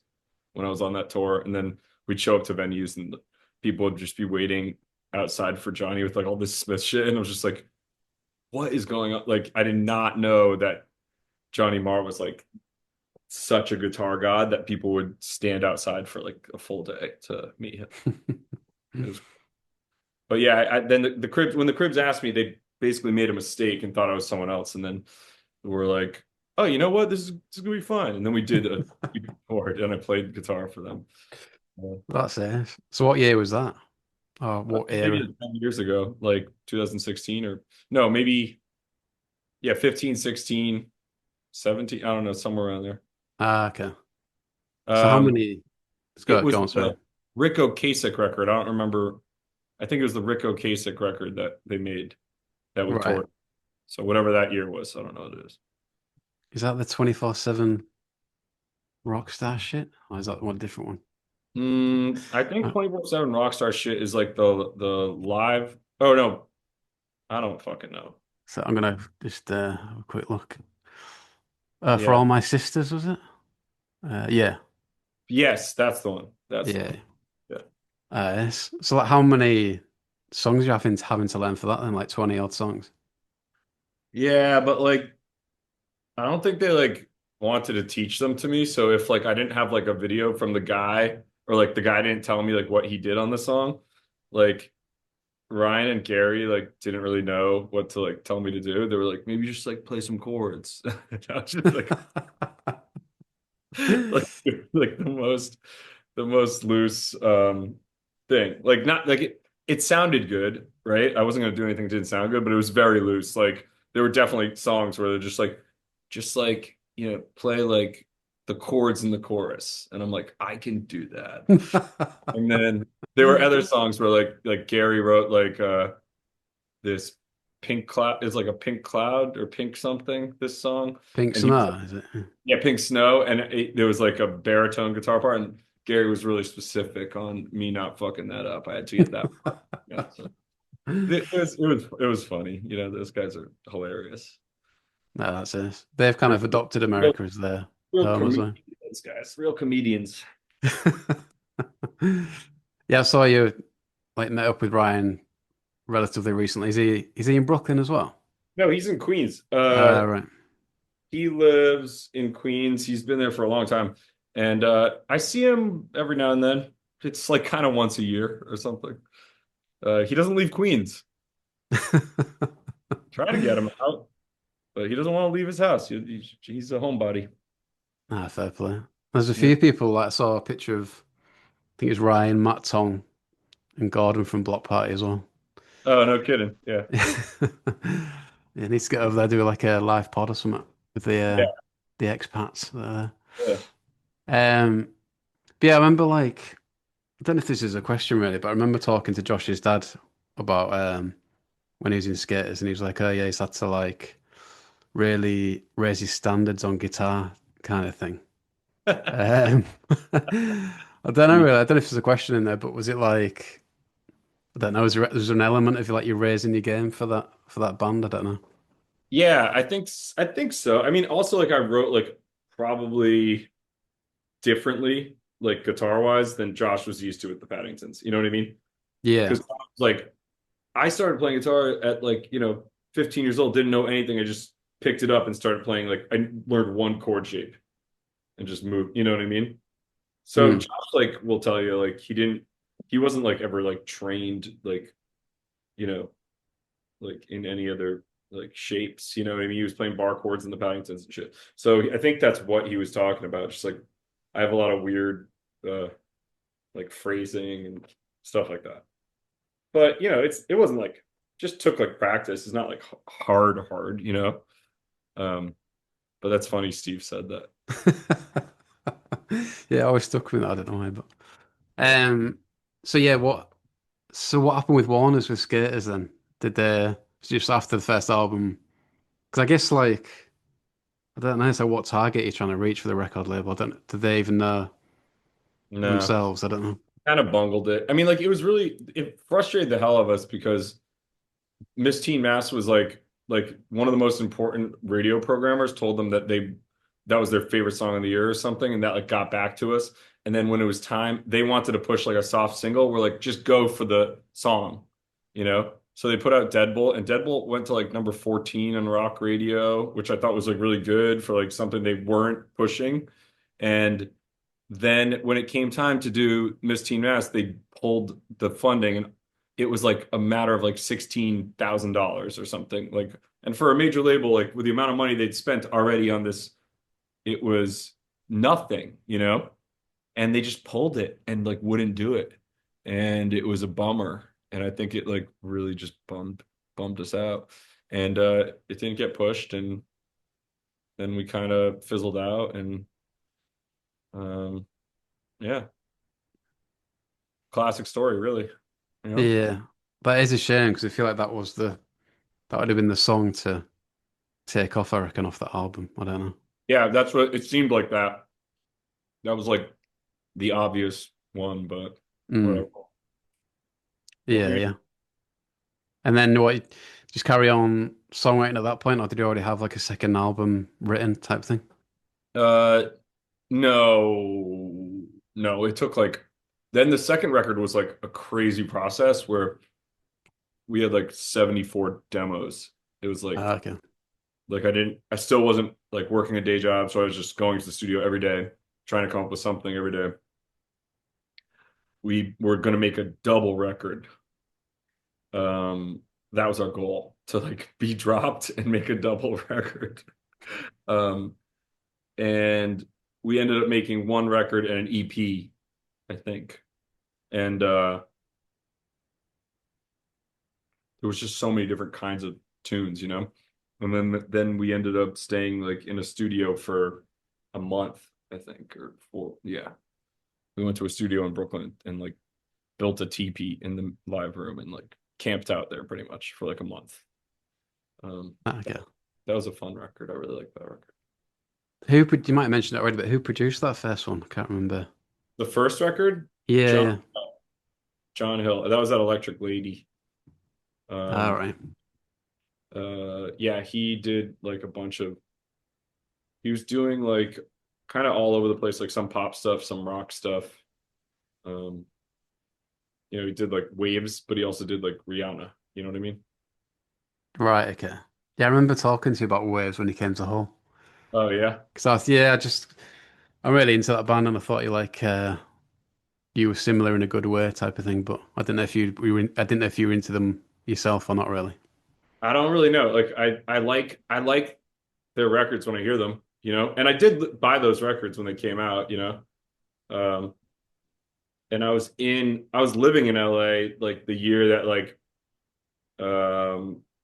when I was on that tour. And then we'd show up to venues and people would just be waiting outside for Johnny with like all this Smith shit. And I was just like, what is going on? Like, I did not know that Johnny Marr was like such a guitar god that people would stand outside for like a full day to meet him. It was, but yeah, then the Cribs, when the Cribs asked me, they basically made a mistake and thought I was someone else. And then we're like, oh, you know what? This is gonna be fine. And then we did a chord and I played guitar for them. That's it. So what year was that? Or what Maybe era? 10 years ago, like 2016, or no, maybe, yeah, 15, 16, 17. I don't know, somewhere around there. Ah, okay. So how Um, many? Let's it go was on, sorry. the Rick Ocasek record. I don't remember. I think it was the Rick Ocasek record that they made that we Right. toured. So whatever that year was, I don't know what it is. Is that the 24/7 Rockstar shit? Or is that one different one? I think Uh, 24/7 Rockstar shit is like the live. Oh no, I don't fucking know. so I'm gonna just have a quick look. For Yeah. all my sisters, was it? Yeah. Yes, that's the one. That's the Yeah. one. Yeah. Yes. So like how many songs you having to learn for that then? Like 20 odd songs. Yeah, but like I don't think they like wanted to teach them to me. So if like I didn't have like a video from the guy, or like the guy didn't tell me like what he did on the song, like Ryan and Gary like didn't really know what to like tell me to do. They were like, maybe just like play some chords. And I was just like like the most loose thing. Like not like it sounded good, right? I wasn't gonna do anything that didn't sound good, but it was very loose. Like there were definitely songs where they're just like, play like the chords in the chorus. And I'm like, I can do that. And then there were other songs where like Gary wrote like this pink cloud is like a pink cloud or pink something, this song. Pink And he was like, Snow, is it? yeah, Pink Snow, and there was like a baritone guitar part, and Gary was really specific on me not fucking that up. I had to get that part. Yeah, so it was funny. Those guys are hilarious. No, that's it. They've kind They're of adopted real, America as their real home as well. comedians, guys. Real comedians. Yeah, I saw you like met up with Ryan relatively recently. Is he in Brooklyn as well? No, he's in Queens. Right. He lives in Queens. He's been there for a long time, and I see him every now and then. It's like kind of once a year or something. He doesn't leave Queens. Try to get him out, but he doesn't want to leave his house. He's a homebody. Ah, fair play. There's a Yeah. few people like I saw a picture of, I think it's Ryan, Matt Tong, and Gordon from Block Party as well. Oh, no kidding. Yeah. Yeah, needs to get over there, do like a live pod or something with Yeah. the expats. Yeah. But yeah, I remember like I don't know if this is a question really, but I remember talking to Josh's dad about when he was in skaters, and he was like, "Oh yeah, he's had to like really raise his standards on guitar, kind of thing." Um, I don't know really. I don't know if there's a question in there, but was it like I don't know? Was there an element of like you're raising your game for that band? I don't know. Yeah, I think so. I mean, also like I wrote like probably differently, like guitar wise, than Josh was used to with the Paddingtons. You know what I mean? Yeah. Because like I started playing guitar at like 15 years old, didn't know anything. I just picked it up and started playing. Like I learned one chord shape and just moved. You know what I mean? So Hmm. Josh like will tell you like he wasn't like ever like trained like you know like in any other like shapes. You know what I mean? He was playing bar chords in the Paddingtons and shit. So I think that's what he was talking about. Just like I have a lot of weird like phrasing and stuff like that. But you know, it wasn't like just took like practice. It's not like hard, you know. Um, but that's funny. Steve said that. Yeah, I always stuck with that. I don't know why, but Yeah. um, so yeah, what happened with Warner's with Skaters then? Did they just after the first album? Because I guess like I don't know, so what target you're trying to reach for the record label? I don't. Did they even know No, themselves? I don't know. kind of bungled it. I mean, like it frustrated the hell of us because Miss Teen Mass was like one of the most important radio programmers told them that that was their favorite song of the year or something, and that like got back to us. And then when it was time, they wanted to push like a soft single. We're like, just go for the song, you know? So they put out Deadbolt, and Deadbolt went to like number 14 on rock radio, which I thought was like really good for like something they weren't pushing. And then when it came time to do Miss Teen Mass, they pulled the funding and it was like a matter of like $16,000 or something. Like, and for a major label, like with the amount of money they'd spent already on this, it was nothing, you know? And they just pulled it and like wouldn't do it. And it was a bummer. And I think it like really just bummed us out. And it didn't get pushed and then we kind of fizzled out and um yeah, classic story really, you know? Yeah, but it's a shame because I feel like that would have been the song to take off. I reckon off the album. I don't know. Yeah, that's what it seemed like that. That was like the obvious one, but whatever. Mm, What were yeah, you yeah. And then what? Just carry on songwriting at that point, or did you already have like a second album written type thing? no, no, it took like then the second record was like a crazy process where we had like 74 demos. It was Ah, okay. like I still wasn't like working a day job, so I was just going to the studio every day, trying to come up with something every day. We were going to make a double record. Um, that was our goal to like be dropped and make a double record. Um, and we ended up making one record and an EP, I think. And there was just so many different kinds of tunes, you know. And then we ended up staying like in a studio for a month, I think, or four. Yeah, we went to a studio in Brooklyn and like built a teepee in the live room and like camped out there pretty much for like a month. Ah, okay. That was a fun record. I really like that record. You might have mentioned it already, but who produced that first one? I can't remember. The first record, Yeah, John yeah. John Hill. That was that Electric Lady. All Um, right. yeah, he did like a bunch of. He was doing like kind of all over the place, like some pop stuff, some rock stuff. Um, you know, he did like Waves, but he also did like Rihanna. You know what I mean? Right, okay. Yeah, I remember talking to you about Waves when he came to Hull. Oh yeah. Because I'm really into that band and I thought you were similar in a good way type of thing, but I didn't know if you were into them yourself or not really. I don't really know. Like I like their records when I hear them, you know. And I did buy those records when they came out, you know. Um, and I was living in LA like the year that like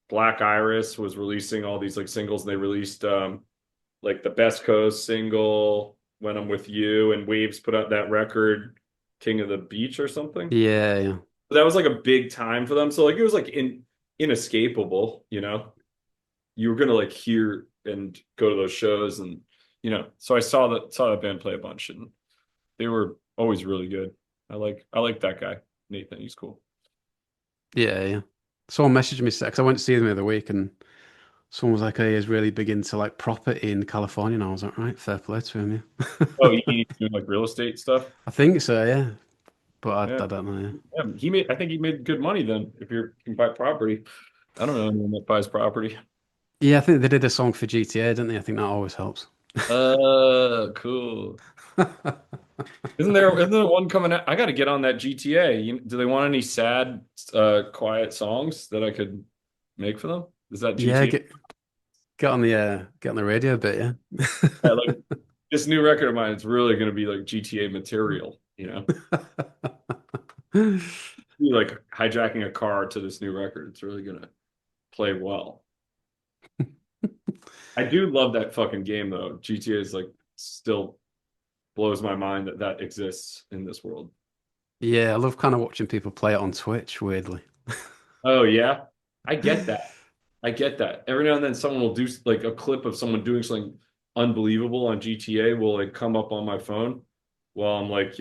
Black Iris was releasing all these like singles and they released like the Best Coast single When I'm With You and Waves put out that record King of the Beach or something. Yeah, yeah. But that was like a big time for them. So like it was like inescapable, you know. You were gonna like hear and go to those shows and you know, so I saw that band play a bunch and they were always really good. I like that guy, Nathan, he's cool. Yeah, yeah. Someone messaged me because I went to see them the other week and someone was like, "Hey, he's really big into like property in California." And I was like, "Right, fair play to him, Oh, yeah." he's doing like real estate stuff. I think so, yeah. But Yeah. I don't know. Yeah. Yeah, I think he made good money then if you can buy property. I don't know anyone that buys property. Yeah, I think they did a song for GTA, didn't they? I think that always helps. Cool. Isn't there one coming out? I got to get on that GTA. Do they want any sad, quiet songs that I could? make for them? Is that Yeah, GTA? get on the radio bit, yeah. Yeah, like this new record of mine is really going to be like GTA material, you know? Be like hijacking a car to this new record. It's really going to play well. I do love that fucking game though. GTA is like still blows my mind that that exists in this world. Yeah, I love kind of watching people play it on Twitch, weirdly. Oh yeah, I get that. I get that. Every now and then someone will do like a clip of someone doing something unbelievable on GTA will like come up on my phone while I'm like,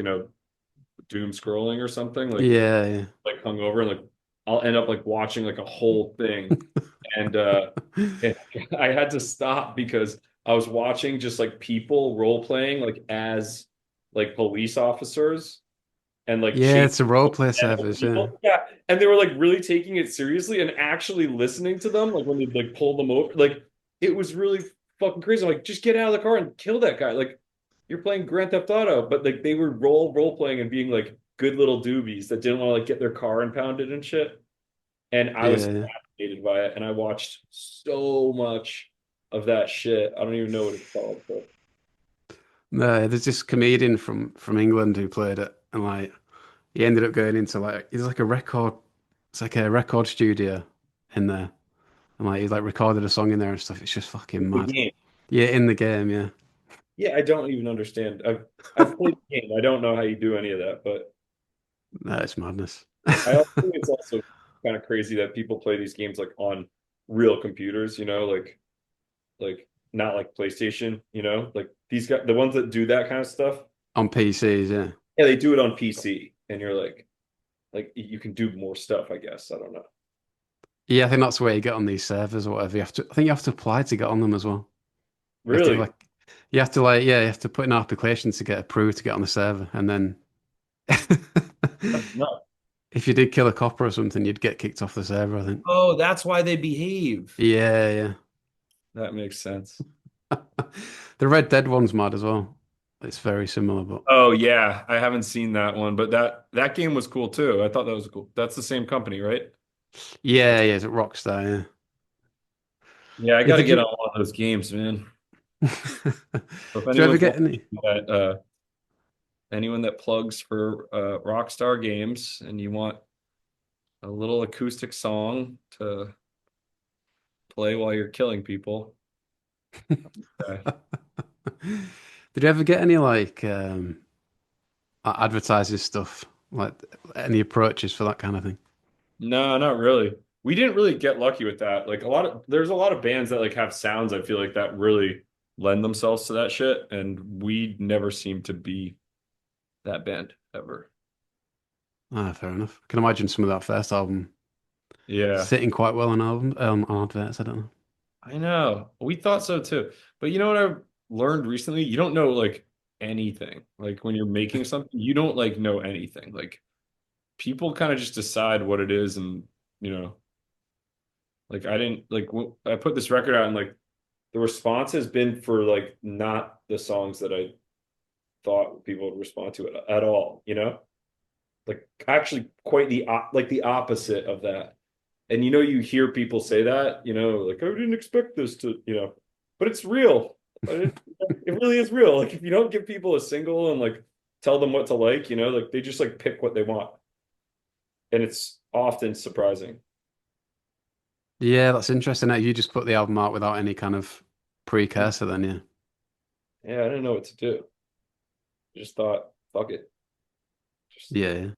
doom scrolling or something, Yeah, yeah. like hungover and like I'll end up like watching like a whole thing. And and I had to stop because I was watching just like people role playing like as like police officers and like Yeah, chasing it's a role play dead service, yeah. people. Yeah. And they were like really taking it seriously and actually listening to them, like when they like pull them over. Like it was really fucking crazy. I'm like, just get out of the car and kill that guy. Like you're playing Grand Theft Auto, but like they were role playing and being like good little doobies that didn't want to like get their car impounded and shit. And I was Yeah, yeah. fascinated by it. And I watched so much of that shit. I don't even know what it's called, but No, there's this comedian from England who played it, and like he ended up going into like he's like a record, it's like a record studio in there, and like he like recorded a song in there and stuff. It's just fucking the mad. game. Yeah, in the game, yeah. Yeah, I don't even understand. I've played the game. I don't know how you do any of that, but No, it's madness. I also think it's also kind of crazy that people play these games like on real computers, like not like PlayStation, like these guys, the ones that do that kind of stuff. On PCs, yeah. Yeah, they do it on PC, and you're like you can do more stuff, I guess. I don't know. Yeah, I think that's where you get on these servers or whatever. I think you have to apply to get on them as well. You have to Really? like, you have to like, yeah, you have to put in an application to get approved to get on the server, and then That's nuts. if you did kill a copper or something, you'd get kicked off the server, I think. Oh, that's why they behave. Yeah, That makes sense. yeah. The Red Dead one's mad as well. It's very similar, but Oh yeah, I haven't seen that one, but that game was cool too. I thought that was cool. That's the same company, right? yeah, yeah, it's a Rockstar, yeah. Yeah, I Yeah, got to did get you on one of those games, man. So if do you ever anyone's get any? watching that, anyone that plugs for Rockstar Games and you want a little acoustic song to play while you're killing people, uh, Did you ever get any like advertising stuff, like any approaches for that kind of thing? no, not really. We didn't really get lucky with that. Like there's a lot of bands that like have sounds I feel like that really lend themselves to that shit, and we never seem to be that band ever. Ah, fair enough. I can imagine some of that first album Yeah. sitting quite well on adverts. I don't know. I know. We thought so too. But you know what I've learned recently? You don't know like anything. Like when you're making something, you don't like know anything. Like people kind of just decide what it is and, you know, like I didn't like I put this record out and like the response has been for like not the songs that I thought people would respond to it at all. Like actually quite like the opposite of that. And you hear people say that, like I didn't expect this to, but it's real. It really is real. Like if you don't give people a single and like tell them what to like, like they just like pick what they want. And it's often surprising. Yeah, that's interesting. Now you just put the album out without any kind of precursor, then, yeah. Yeah, I didn't know what to do. Just thought, fuck it. Just Yeah,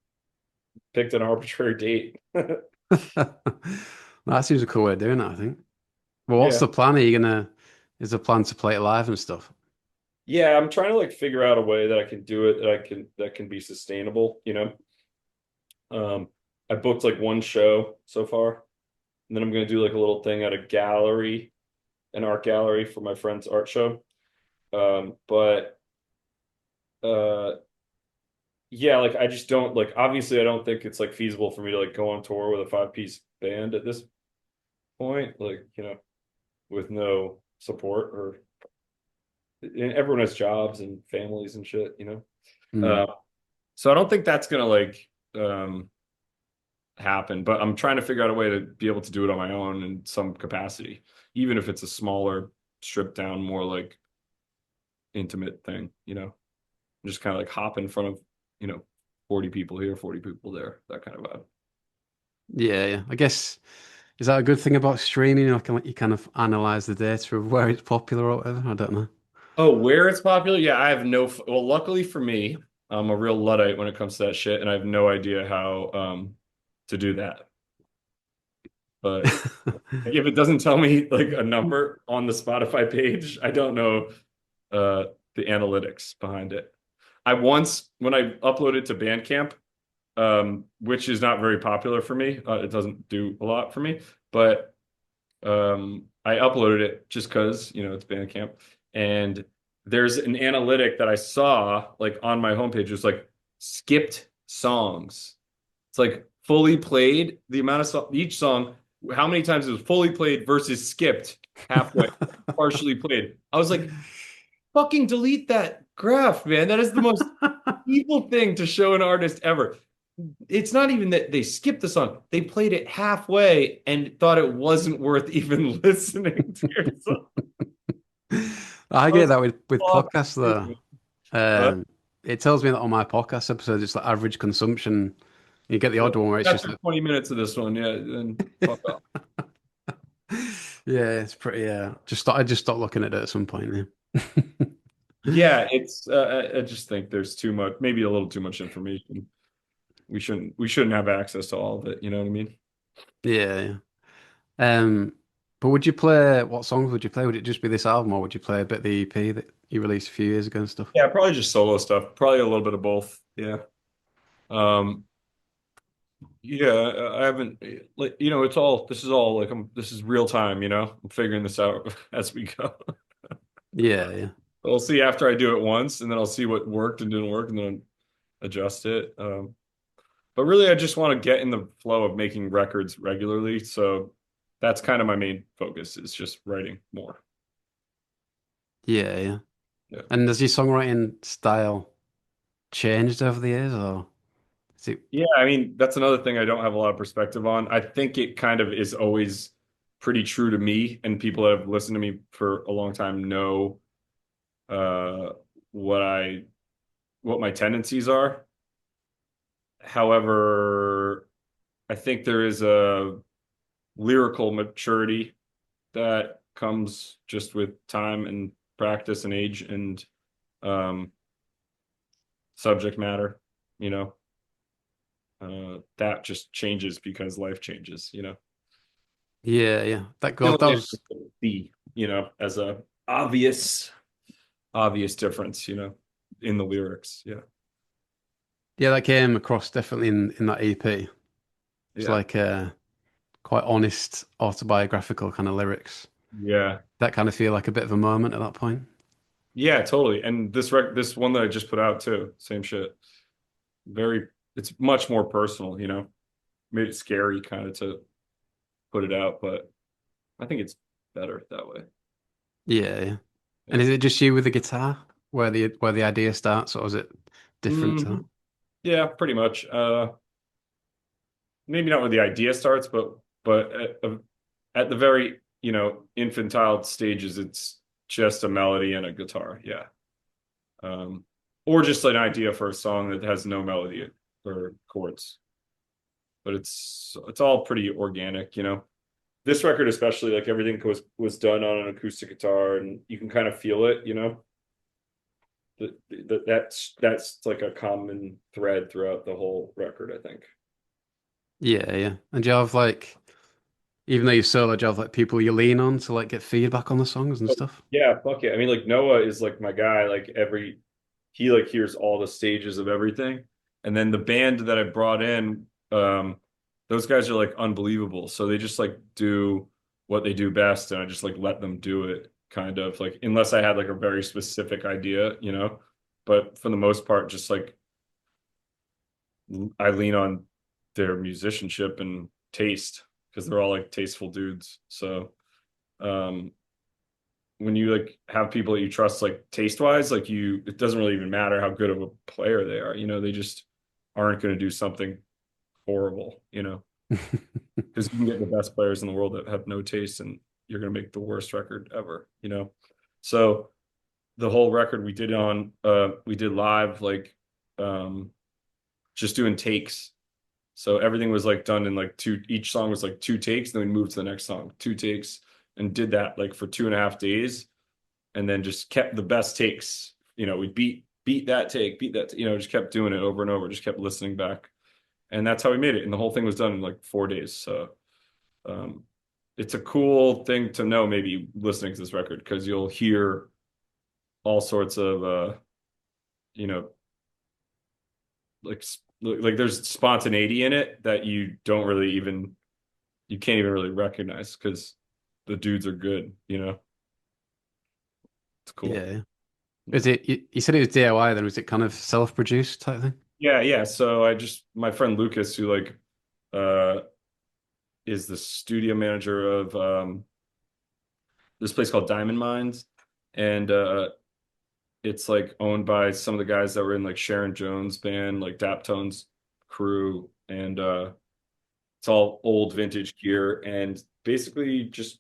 picked an arbitrary date. yeah. That seems a cool way of doing it, I think. Well, what's Yeah. the plan? Are you gonna, is the plan to play it live and stuff? Yeah, I'm trying to like figure out a way that I can do it that can be sustainable. I booked like one show so far, and then I'm gonna do like a little thing at a gallery, an art gallery for my friend's art show. But uh yeah, like I just don't like obviously I don't think it's like feasible for me to like go on tour with a five-piece band at this point, like, with no support or and everyone has jobs and families and shit. Hmm. Uh, so I don't think that's gonna like um happen. But I'm trying to figure out a way to be able to do it on my own in some capacity, even if it's a smaller, stripped down, more like intimate thing, just kind of like hop in front of, you know, 40 people here, 40 people there, that kind of vibe. Yeah, yeah. I guess is that a good thing about streaming? Can let you kind of analyze the data of where it's popular or whatever. I don't know. Oh, where it's popular? Yeah, I have well, luckily for me, I'm a real Luddite when it comes to that shit, and I have no idea how to do that. But like, if it doesn't tell me like a number on the Spotify page, I don't know the analytics behind it. I once, when I uploaded to Bandcamp, which is not very popular for me, it doesn't do a lot for me, but I uploaded it just because, it's Bandcamp. And there's an analytic that I saw like on my homepage. It was like skipped songs. It's like fully played, the amount of each song, how many times it was fully played versus skipped halfway, partially played. I was like, fucking delete that graph, man. That is the most evil thing to show an artist ever. It's not even that they skipped the song. They played it halfway and thought it wasn't worth even listening to your song. I I get was that with like, fuck podcasts you. though. But It tells me that on my podcast episodes, it's like average consumption. You get the odd one where it's just after like, 20 minutes of this one, yeah, then fuck off. yeah, it's pretty. I just stopped looking at it at some point. Yeah. Yeah, it's I just think there's too much, maybe a little too much information. We shouldn't have access to all of it, you know what I mean? Yeah, yeah. Um, but would you play what songs would you play? Would it just be this album, or would you play a bit of the EP that you released a few years ago and stuff? Yeah, probably just solo stuff. Probably a little bit of both. Yeah. Um, yeah, I haven't like it's all this is all like this is real time, I'm figuring this out as we go. Yeah, yeah, I'll see after I do it once, and then I'll see what worked and didn't work, and then adjust it. But really, I just want to get in the flow of making records regularly. So that's kind of my main focus is just writing more. yeah, yeah. Yeah. And has your songwriting style changed over the years, or is it? Yeah, I mean, that's another thing I don't have a lot of perspective on. I think it kind of is always pretty true to me, and people that have listened to me for a long time know uh, what what my tendencies are. However, I think there is a lyrical maturity that comes just with time and practice and age and um, subject matter, you know. That just changes because life changes. Yeah, yeah. The That only was the, as a obvious difference, in the lyrics. Yeah. yeah, that came across definitely in that EP. It's Yeah. like quite honest autobiographical kind of lyrics. Yeah. That kind of feel like a bit of a moment at that point. Yeah, totally. And this one that I just put out too, same shit. Very, it's much more personal, Made it scary kind of to put it out, but I think it's better that way. Yeah, yeah. And Yeah. is it just you with the guitar where the idea starts, or is it different to that? Mhm. Yeah, pretty much. Maybe not where the idea starts, but at the very, infantile stages, it's just a melody and a guitar. Yeah. Um, or just an idea for a song that has no melody or chords, but it's all pretty organic. This record especially, like everything was done on an acoustic guitar, and you can kind of feel it. That's like a common thread throughout the whole record, I think. Yeah, yeah. And do you have like, even though you're solo, do you have like people you lean on to like get feedback on the songs and Oh, stuff? yeah, fuck it. I mean, like Noah is like my guy. Like he like hears all the stages of everything, and then the band that I brought in, those guys are like unbelievable. So they just like do what they do best, and I just like let them do it, kind of like unless I had like a very specific idea. But for the most part, just like I lean on their musicianship and taste because they're all like tasteful dudes. So um when you like have people that you trust like taste wise, like it doesn't really even matter how good of a player they are. They just aren't going to do something horrible, because you can get the best players in the world that have no taste, and you're going to make the worst record ever. So the whole record we did live, like, um, just doing takes. So everything was like done in like each song was like two takes, then we moved to the next song, two takes, and did that like for 2.5 days, and then just kept the best takes. We beat that take, beat that, just kept doing it over and over, just kept listening back. And that's how we made it. And the whole thing was done in like 4 days. So um, it's a cool thing to know, maybe listening to this record, because you'll hear all sorts of, you know, like there's spontaneity in it that you can't even really recognize because the dudes are good. It's cool. Yeah. Is it, you said it was DIY then, was it kind of self-produced type thing? Yeah, yeah. So my friend Lucas, who like uh is the studio manager of this place called Diamond Mines, and it's like owned by some of the guys that were in like Sharon Jones band, like Daptones crew, and it's all old vintage gear, and basically just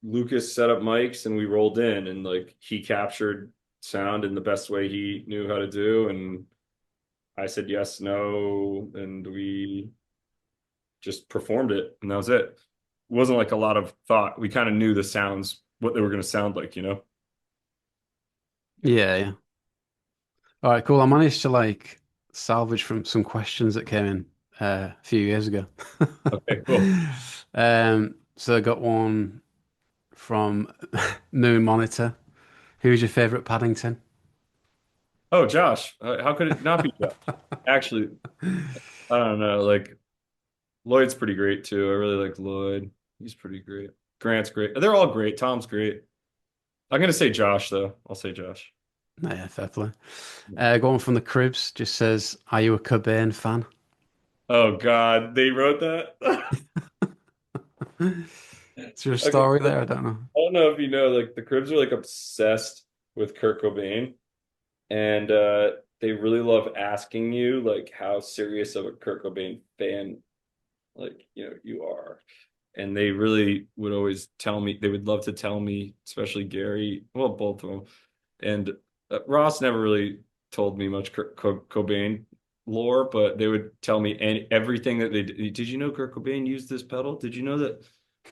Lucas set up mics and we rolled in, and like he captured sound in the best way he knew how to do, and I said yes, no, and we just performed it, and that was it. It wasn't like a lot of thought. We kind of knew the sounds, what they were going to sound like, Yeah, yeah. All right, cool. I managed to like salvage from some questions that came in a few years ago. Okay, cool. So I got one from Moon Monitor. Who's your favorite Paddington? Oh, Josh, how could it not be Josh? Actually, I don't know. Like Lloyd's pretty great too. I really like Lloyd. He's pretty great. Grant's great. They're all great. Tom's great. I'm gonna say Josh though. I'll say Josh. No, yeah, fair play. Going from the Cribs just says, "Are you a Cobain fan?" Oh God, they wrote that. Is there a Okay, story so there? I don't know. I don't know if you know, like the Cribs are like obsessed with Kurt Cobain, and they really love asking you like how serious of a Kurt Cobain fan like you are. And they really would always tell me, they would love to tell me, especially Gary, well, both of them. And Ross never really told me much Kurt Cobain lore, but they would tell me everything that they did. Did you know Kurt Cobain used this pedal? Did you know that?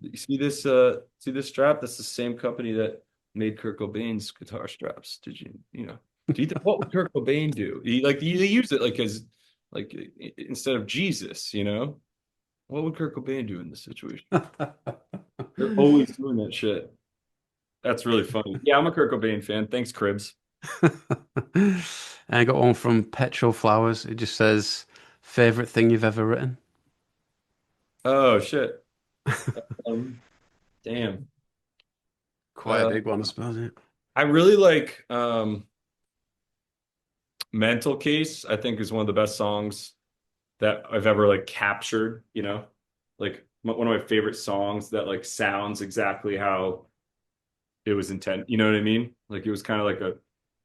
You see this strap? That's the same company that made Kurt Cobain's guitar straps. Do you what would Kurt Cobain do? They use it like as like instead of Jesus. What would Kurt Cobain do in this situation? They're always doing that shit. That's really funny. Yeah, I'm a Kurt Cobain fan. Thanks, Cribs. And I got one from Petrol Flowers. It just says, "Favorite thing you've ever written?" Oh shit. Um, damn. Quite a Uh, big one, I suppose. Yeah. I really like Mental Case, I think is one of the best songs that I've ever like captured. Like one of my favorite songs that like sounds exactly how it was intended. You know what I mean? Like it was kind of like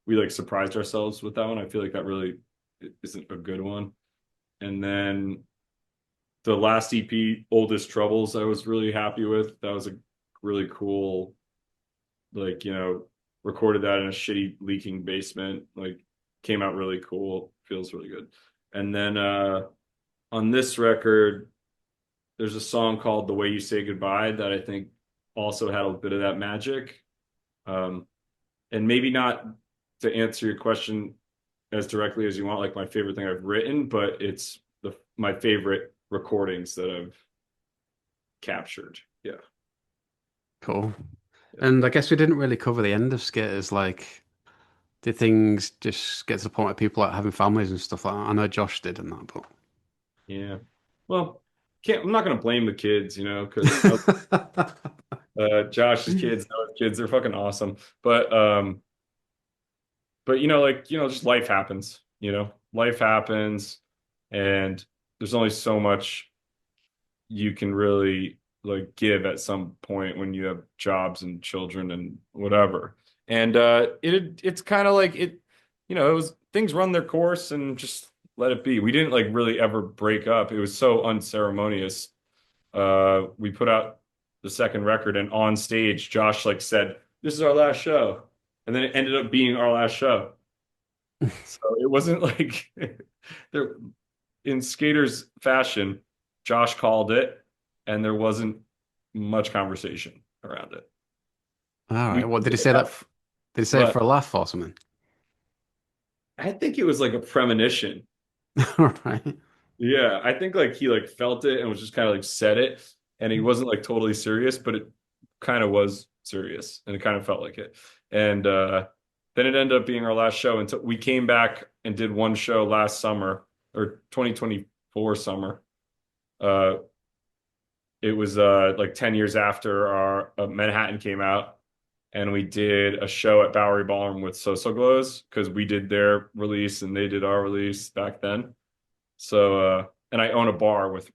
we like surprised ourselves with that one. I feel like that really isn't a good one. And then the last EP, Oldest Troubles, I was really happy with. That was a really cool, like, recorded that in a shitty leaking basement. Like, came out really cool. Feels really good. And then on this record, there's a song called The Way You Say Goodbye that I think also had a bit of that magic. Um, and maybe not to answer your question as directly as you want, like my favorite thing I've written, but it's my favorite recordings that I've captured. Yeah. Cool. Yeah. And I guess we didn't really cover the end of skaters. Like, did things just get to the point where people like having families and stuff like that? I know Josh did and that, Yeah. Well, I'm not going to blame the kids, because but Josh's kids, Noah's kids, they're fucking awesome. But just life happens, life happens, and there's only so much you can really like give at some point when you have jobs and children and whatever. And it's kind of like it was things run their course, and just let it be. We didn't like really ever break up. It was so unceremonious. We put out the second record, and on stage, Josh like said, "This is our last show," and then it ended up being our last show. So it wasn't like there in skaters fashion. Josh called it, and there wasn't much conversation around it. All We right. What did he figured say it that? out, Did he say it for but a laugh or something? I think it was like a premonition. All right. Yeah, I think like he like felt it and was just kind of like said it, and he wasn't like totally serious, but it kind of was serious, and it kind of felt like it. And then it ended up being our last show until we came back and did one show last summer or 2024 summer. Uh, it was like 10 years after our Manhattan came out, and we did a show at Bowery Ballroom with So Glows because we did their release and they did our release back then. So, and I own a bar with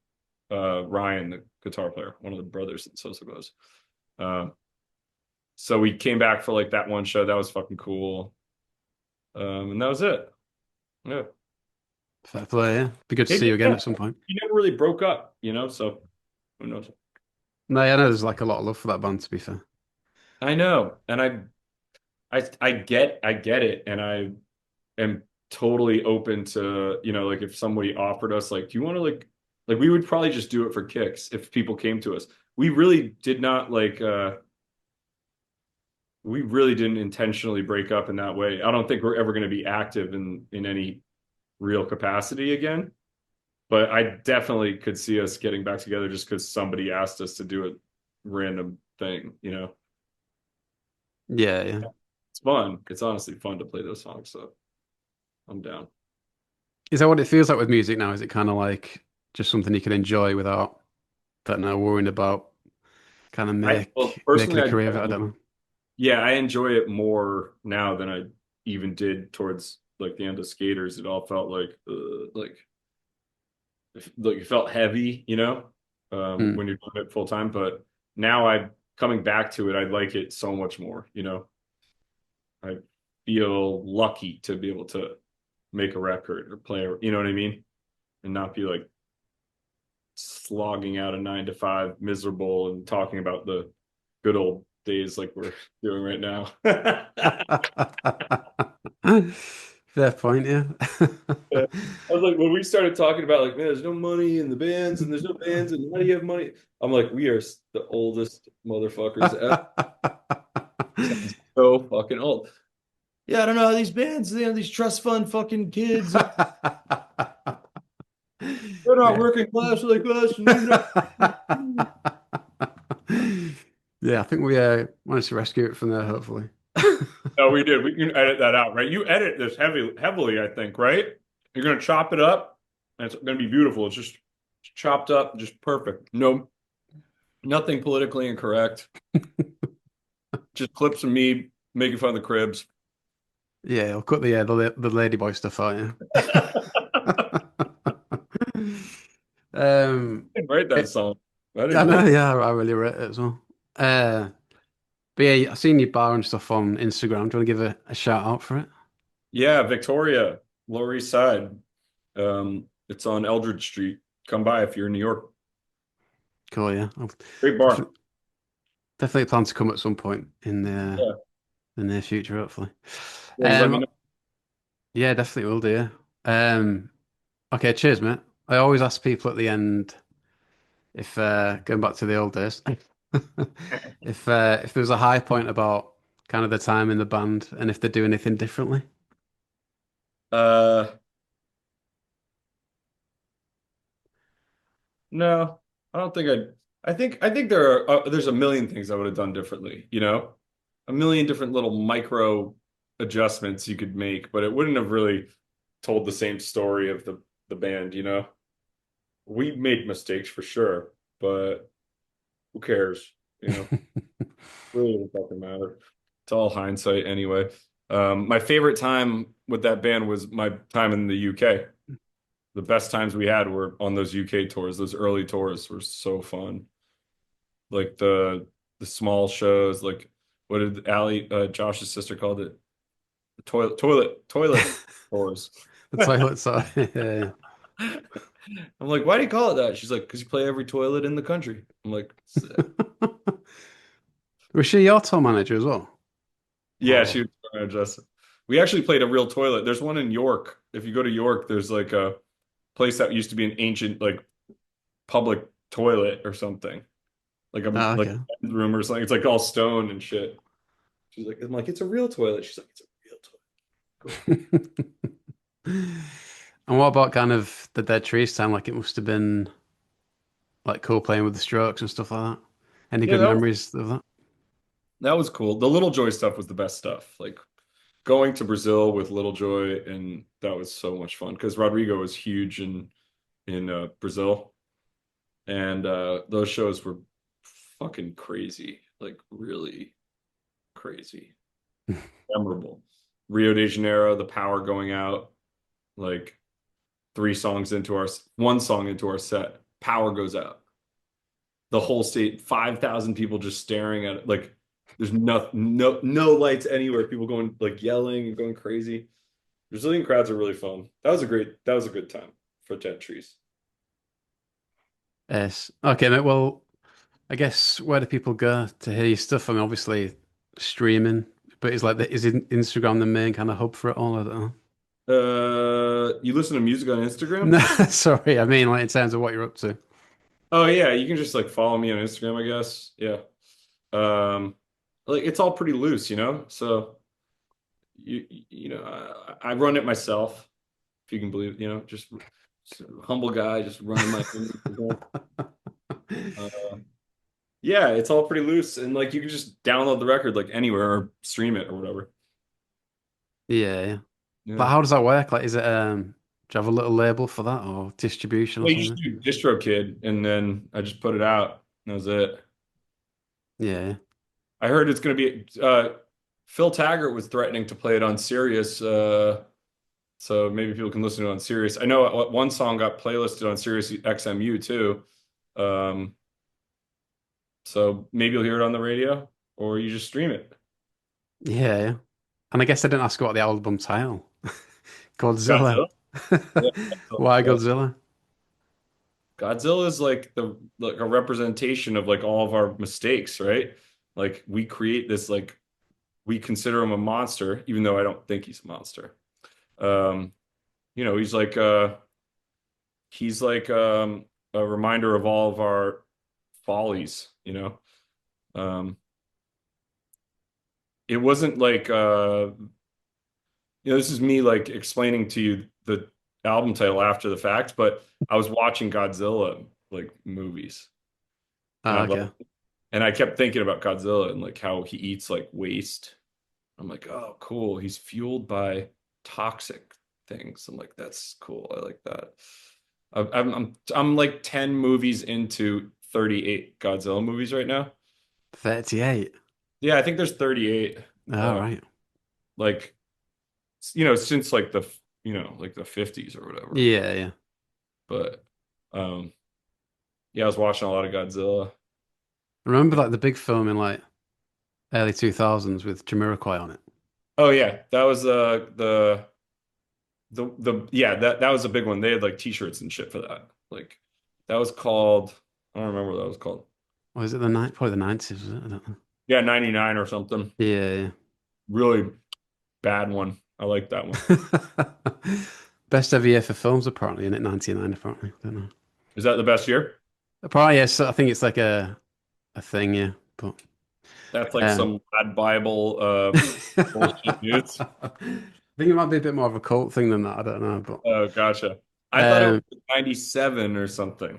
Ryan, the guitar player, one of the brothers in So Glows. Um, so we came back for like that one show. That was fucking cool. And that was it. Yeah. Fair play, yeah. Be good to Hey, see you again yeah, at some point. he never really broke up, you know, so who knows? No, yeah, I know there's like a lot of love for that band, to be fair. I know. And I get it. And I am totally open to, you know, like if somebody offered us, like, do you want to like we would probably just do it for kicks if people came to us. We really did not like, we really didn't intentionally break up in that way. I don't think we're ever going to be active in any real capacity again. But I definitely could see us getting back together just because somebody asked us to do a random thing, you know. Yeah, yeah. It's fun. It's honestly fun to play those songs, so I'm down. Is that what it feels like with music now? Is it kind of like just something you can enjoy without, I don't know, worrying about kind of I well making personally a I career of it? I don't definitely know. yeah, I enjoy it more now than I even did towards like the end of Skaters. It all felt like it felt heavy, you know, Hmm. when you're doing it full time. But now I coming back to it, I like it so much more, you know. I feel lucky to be able to make a record or play, you know what I mean? And not be like slogging out a 9 to 5, miserable and talking about the good old days like we're doing right now. Fair point, yeah. I was like, when we started talking about like, man, there's no money in the bands and there's no bands and how do you have money? I'm like, we are the oldest motherfuckers ever. Sounds so fucking old. Yeah, I don't know how these bands, they have these trust fund fucking kids. They're not Yeah. working class like us. And you know. Yeah, I think we managed to rescue it from there, hopefully. No, we did. We can edit that out, right? You edit this heavily, I think, right? You're gonna chop it up, and it's gonna be beautiful. It's just chopped up, just perfect. No, nothing politically incorrect. Just clips of me making fun of the cribs. Yeah, I'll cut the ladyboy stuff out, yeah. I didn't write that it, song. I I didn't know, write. yeah, I really rate it as well. But yeah, I've seen your bar and stuff on Instagram. Do you want to give a shout out for it? Yeah, Victoria, Lower East Side. It's on Eldridge Street. Come by if you're in New York. Cool, yeah. I'll Great bar. definitely, definitely plan to come at some point in Yeah, the near future, hopefully. yeah. You let me Um, know. yeah, definitely will do. Yeah. Okay, cheers, mate. I always ask people at the end if going back to the old days, if there was a high point about kind of the time in the band and if they do anything differently. Uh, no, I don't think I'd. I think there's a million things I would have done differently, you know? A million different little micro adjustments you could make, but it wouldn't have really told the same story of the band, you know? We made mistakes for sure, but who cares, you know? Really doesn't fucking matter. It's all hindsight anyway. My favorite time with that band was my time in the UK. The best times we had were on those UK tours. Those early tours were so fun. Like the small shows, like what did Ali Josh's sister called it? The toilet tours. The toilet side. Yeah. I'm like, why do you call it that? She's like, because you play every toilet in the country. I'm like, sick. Was she your tour manager as well? Yeah, she Oh, was trying to adjust it. We actually played a real toilet. There's one in York. If you go to York, there's like a place that used to be an ancient like public toilet or something, like a like okay. a room or something. It's like all stone and shit. She's like, I'm like, it's a real toilet. She's like, it's a real toilet. Cool. And what about kind of the Dead Trees time? Like it must have been like cool playing with the Strokes and stuff like that. Any Yeah, good that was memories of that? that was cool. The Little Joy stuff was the best stuff. Like going to Brazil with Little Joy, and that was so much fun because Rodrigo was huge in Brazil, and those shows were fucking crazy, like really crazy, memorable. Rio de Janeiro, the power going out, like one song into our set, power goes out. The whole state, 5,000 people just staring at it. Like there's no lights anywhere. People going like yelling and going crazy. Brazilian crowds are really fun. That was a good time for Dead Trees. Yes. Okay, mate. Well, I guess where do people go to hear your stuff? I mean, obviously streaming, but Instagram the main kind of hub for it all? I don't know. You listen to music on Instagram? No, sorry. I mean, like in terms of what you're up to. Oh yeah, you can just like follow me on Instagram, I guess. Yeah. Um, like it's all pretty loose, you know? So I run it myself, if you can believe, just a humble guy just running my own. Uh, yeah, it's all pretty loose and like you can just download the record like anywhere or stream it or whatever. Yeah, yeah. Yeah. Like, how does that work? Like, do you have a little label for that or distribution or Well, you just something? do DistroKid and then I just put it out. And that was it. Yeah, yeah. I heard it's going to be Phil Taggart was threatening to play it on Sirius, so maybe people can listen to it on Sirius. I know one song got playlisted on Sirius XMU too, um, so maybe you'll hear it on the radio or you just stream it. Yeah, yeah. And I guess I didn't ask about the album title. Godzilla. Godzilla, yeah, Why yeah. Godzilla? Godzilla is like the like a representation of like all of our mistakes, right? Like we create this like we consider him a monster, even though I don't think he's a monster. Um, he's like a reminder of all of our follies, you know. Um, it wasn't like this is me like explaining to you the album title after the fact, but I was watching Godzilla like movies and Ah, okay. and I kept thinking about Godzilla and like how he eats like waste. I'm like, oh, cool. He's fueled by toxic things. I'm like, that's cool. I like that. I'm like 10 movies into 38 Godzilla movies right now. 38. Yeah, I think there's 38. All Uh, right. like since like like the 50s or whatever. Yeah, yeah. But um, yeah, I was watching a lot of Godzilla. Remember like the big film in like early 2000s with Jamiroquai on it? Oh yeah, that was the yeah that was a big one. They had like t-shirts and shit for that. Like that was called I don't remember what that was called. Or is it the night? Probably the 90s, was it? I don't know. Yeah, 99 or something. Yeah, Really bad one. I like that one. yeah. Best ever year for films, apparently, in it 99, apparently. I don't know. Is that the best year? Apparently, yes, I think it's like a thing, yeah. But That's like um some bad Bible bullshit news. I think it might be a bit more of a cult thing than that. I don't know, but Oh, gotcha. I thought it um, was 97 or something.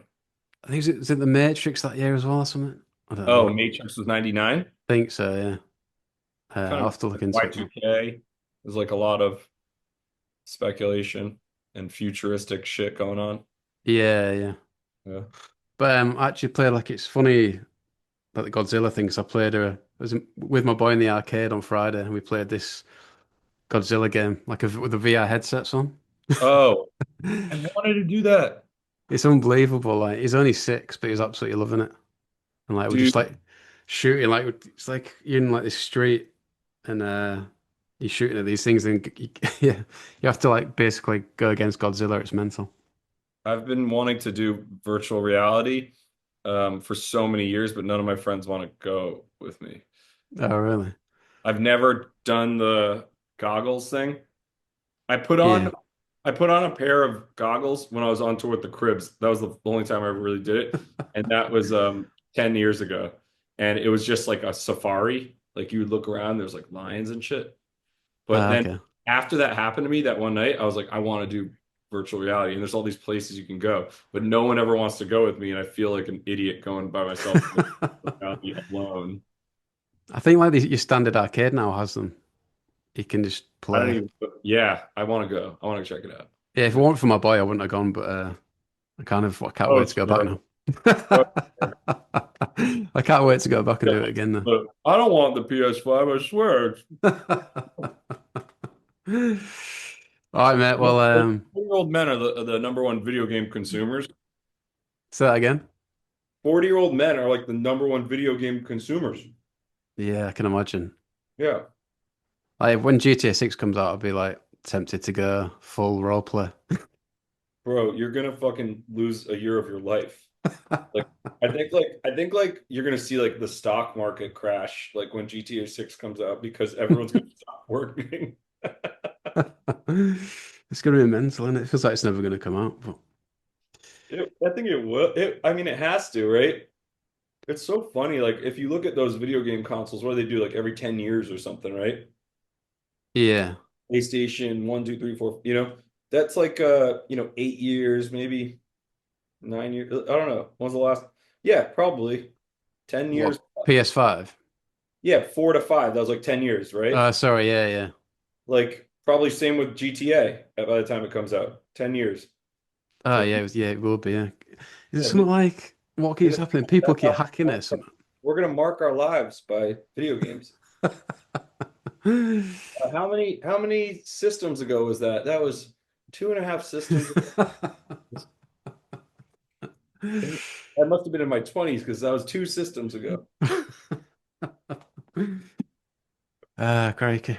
I think is it The Matrix that year as well or something? I don't know. Oh, Matrix was 99. I think so, yeah. Kind I'll of have to look like into it now. Y2K. There's like a lot of speculation and futuristic shit going on. Yeah, yeah. Yeah. But I actually played like it's funny like the Godzilla thing. 'Cause I was with my boy in the arcade on Friday, and we played this Godzilla game with the VR headsets on. Oh, I wanted to do that. It's unbelievable. Like he's only 6, but he's absolutely loving it. And like we're just Dude, like shooting, like it's like you're in like this street, and You're shooting at these things, and yeah, you have to like basically go against Godzilla. It's mental. I've been wanting to do virtual reality for so many years, but none of my friends want to go with me. Oh, really? I've never done the goggles thing. I put Yeah. on I put on a pair of goggles when I was on tour with the Cribs. That was the only time I ever really did it. And that was 10 years ago. And it was just like a safari. Like you would look around, there's like lions and shit. But Ah, then okay. after that happened to me that one night, I was like, I want to do virtual reality. And there's all these places you can go, but no one ever wants to go with me. And I feel like an idiot going by myself to virtual reality alone. I think like your standard arcade now has them. You can just I don't play. even, yeah, I want to go. I want to check it out. Yeah, if it weren't for my boy, I wouldn't have gone. But I can't Oh, wait to go back sure. now. Oh, sure. I can't wait to go back and do it again then. Look, I don't want the PS5, I swear. All right, mate. Well, 40-year-old men are the number one video game consumers. say that again. 40-year-old men are like the number one video game consumers. Yeah, I can imagine. Yeah. Like when GTA 6 comes out, I'll be like tempted to go full role play. Bro, you're gonna fucking lose a year of your life. Like I think like you're gonna see like the stock market crash like when GTA 6 comes out because everyone's gonna stop working. It's gonna be mental, and it feels like it's never gonna come out. But I think it will. I mean, it has to, right? It's so funny. Like if you look at those video game consoles, what do they do? Like every 10 years or something, right? yeah, PlayStation 1, 2, 3, 4, that's like 8 years, maybe 9 years. I don't know. When's the last? Yeah, probably 10 what years. PS5? Yeah, 4 to 5. That was like 10 years, right? Sorry, yeah, yeah. Like probably same with GTA by the time it comes out. 10 years. Oh, So yeah, yeah, it will be. Yeah. Is it yeah, something like what we're keeps gonna happening? People keep hacking it or something. we're gonna mark our lives by video games. How many systems ago was that? That was 2.5 systems. I must have been in my 20s because that was 2 systems ago. Ah, crikey.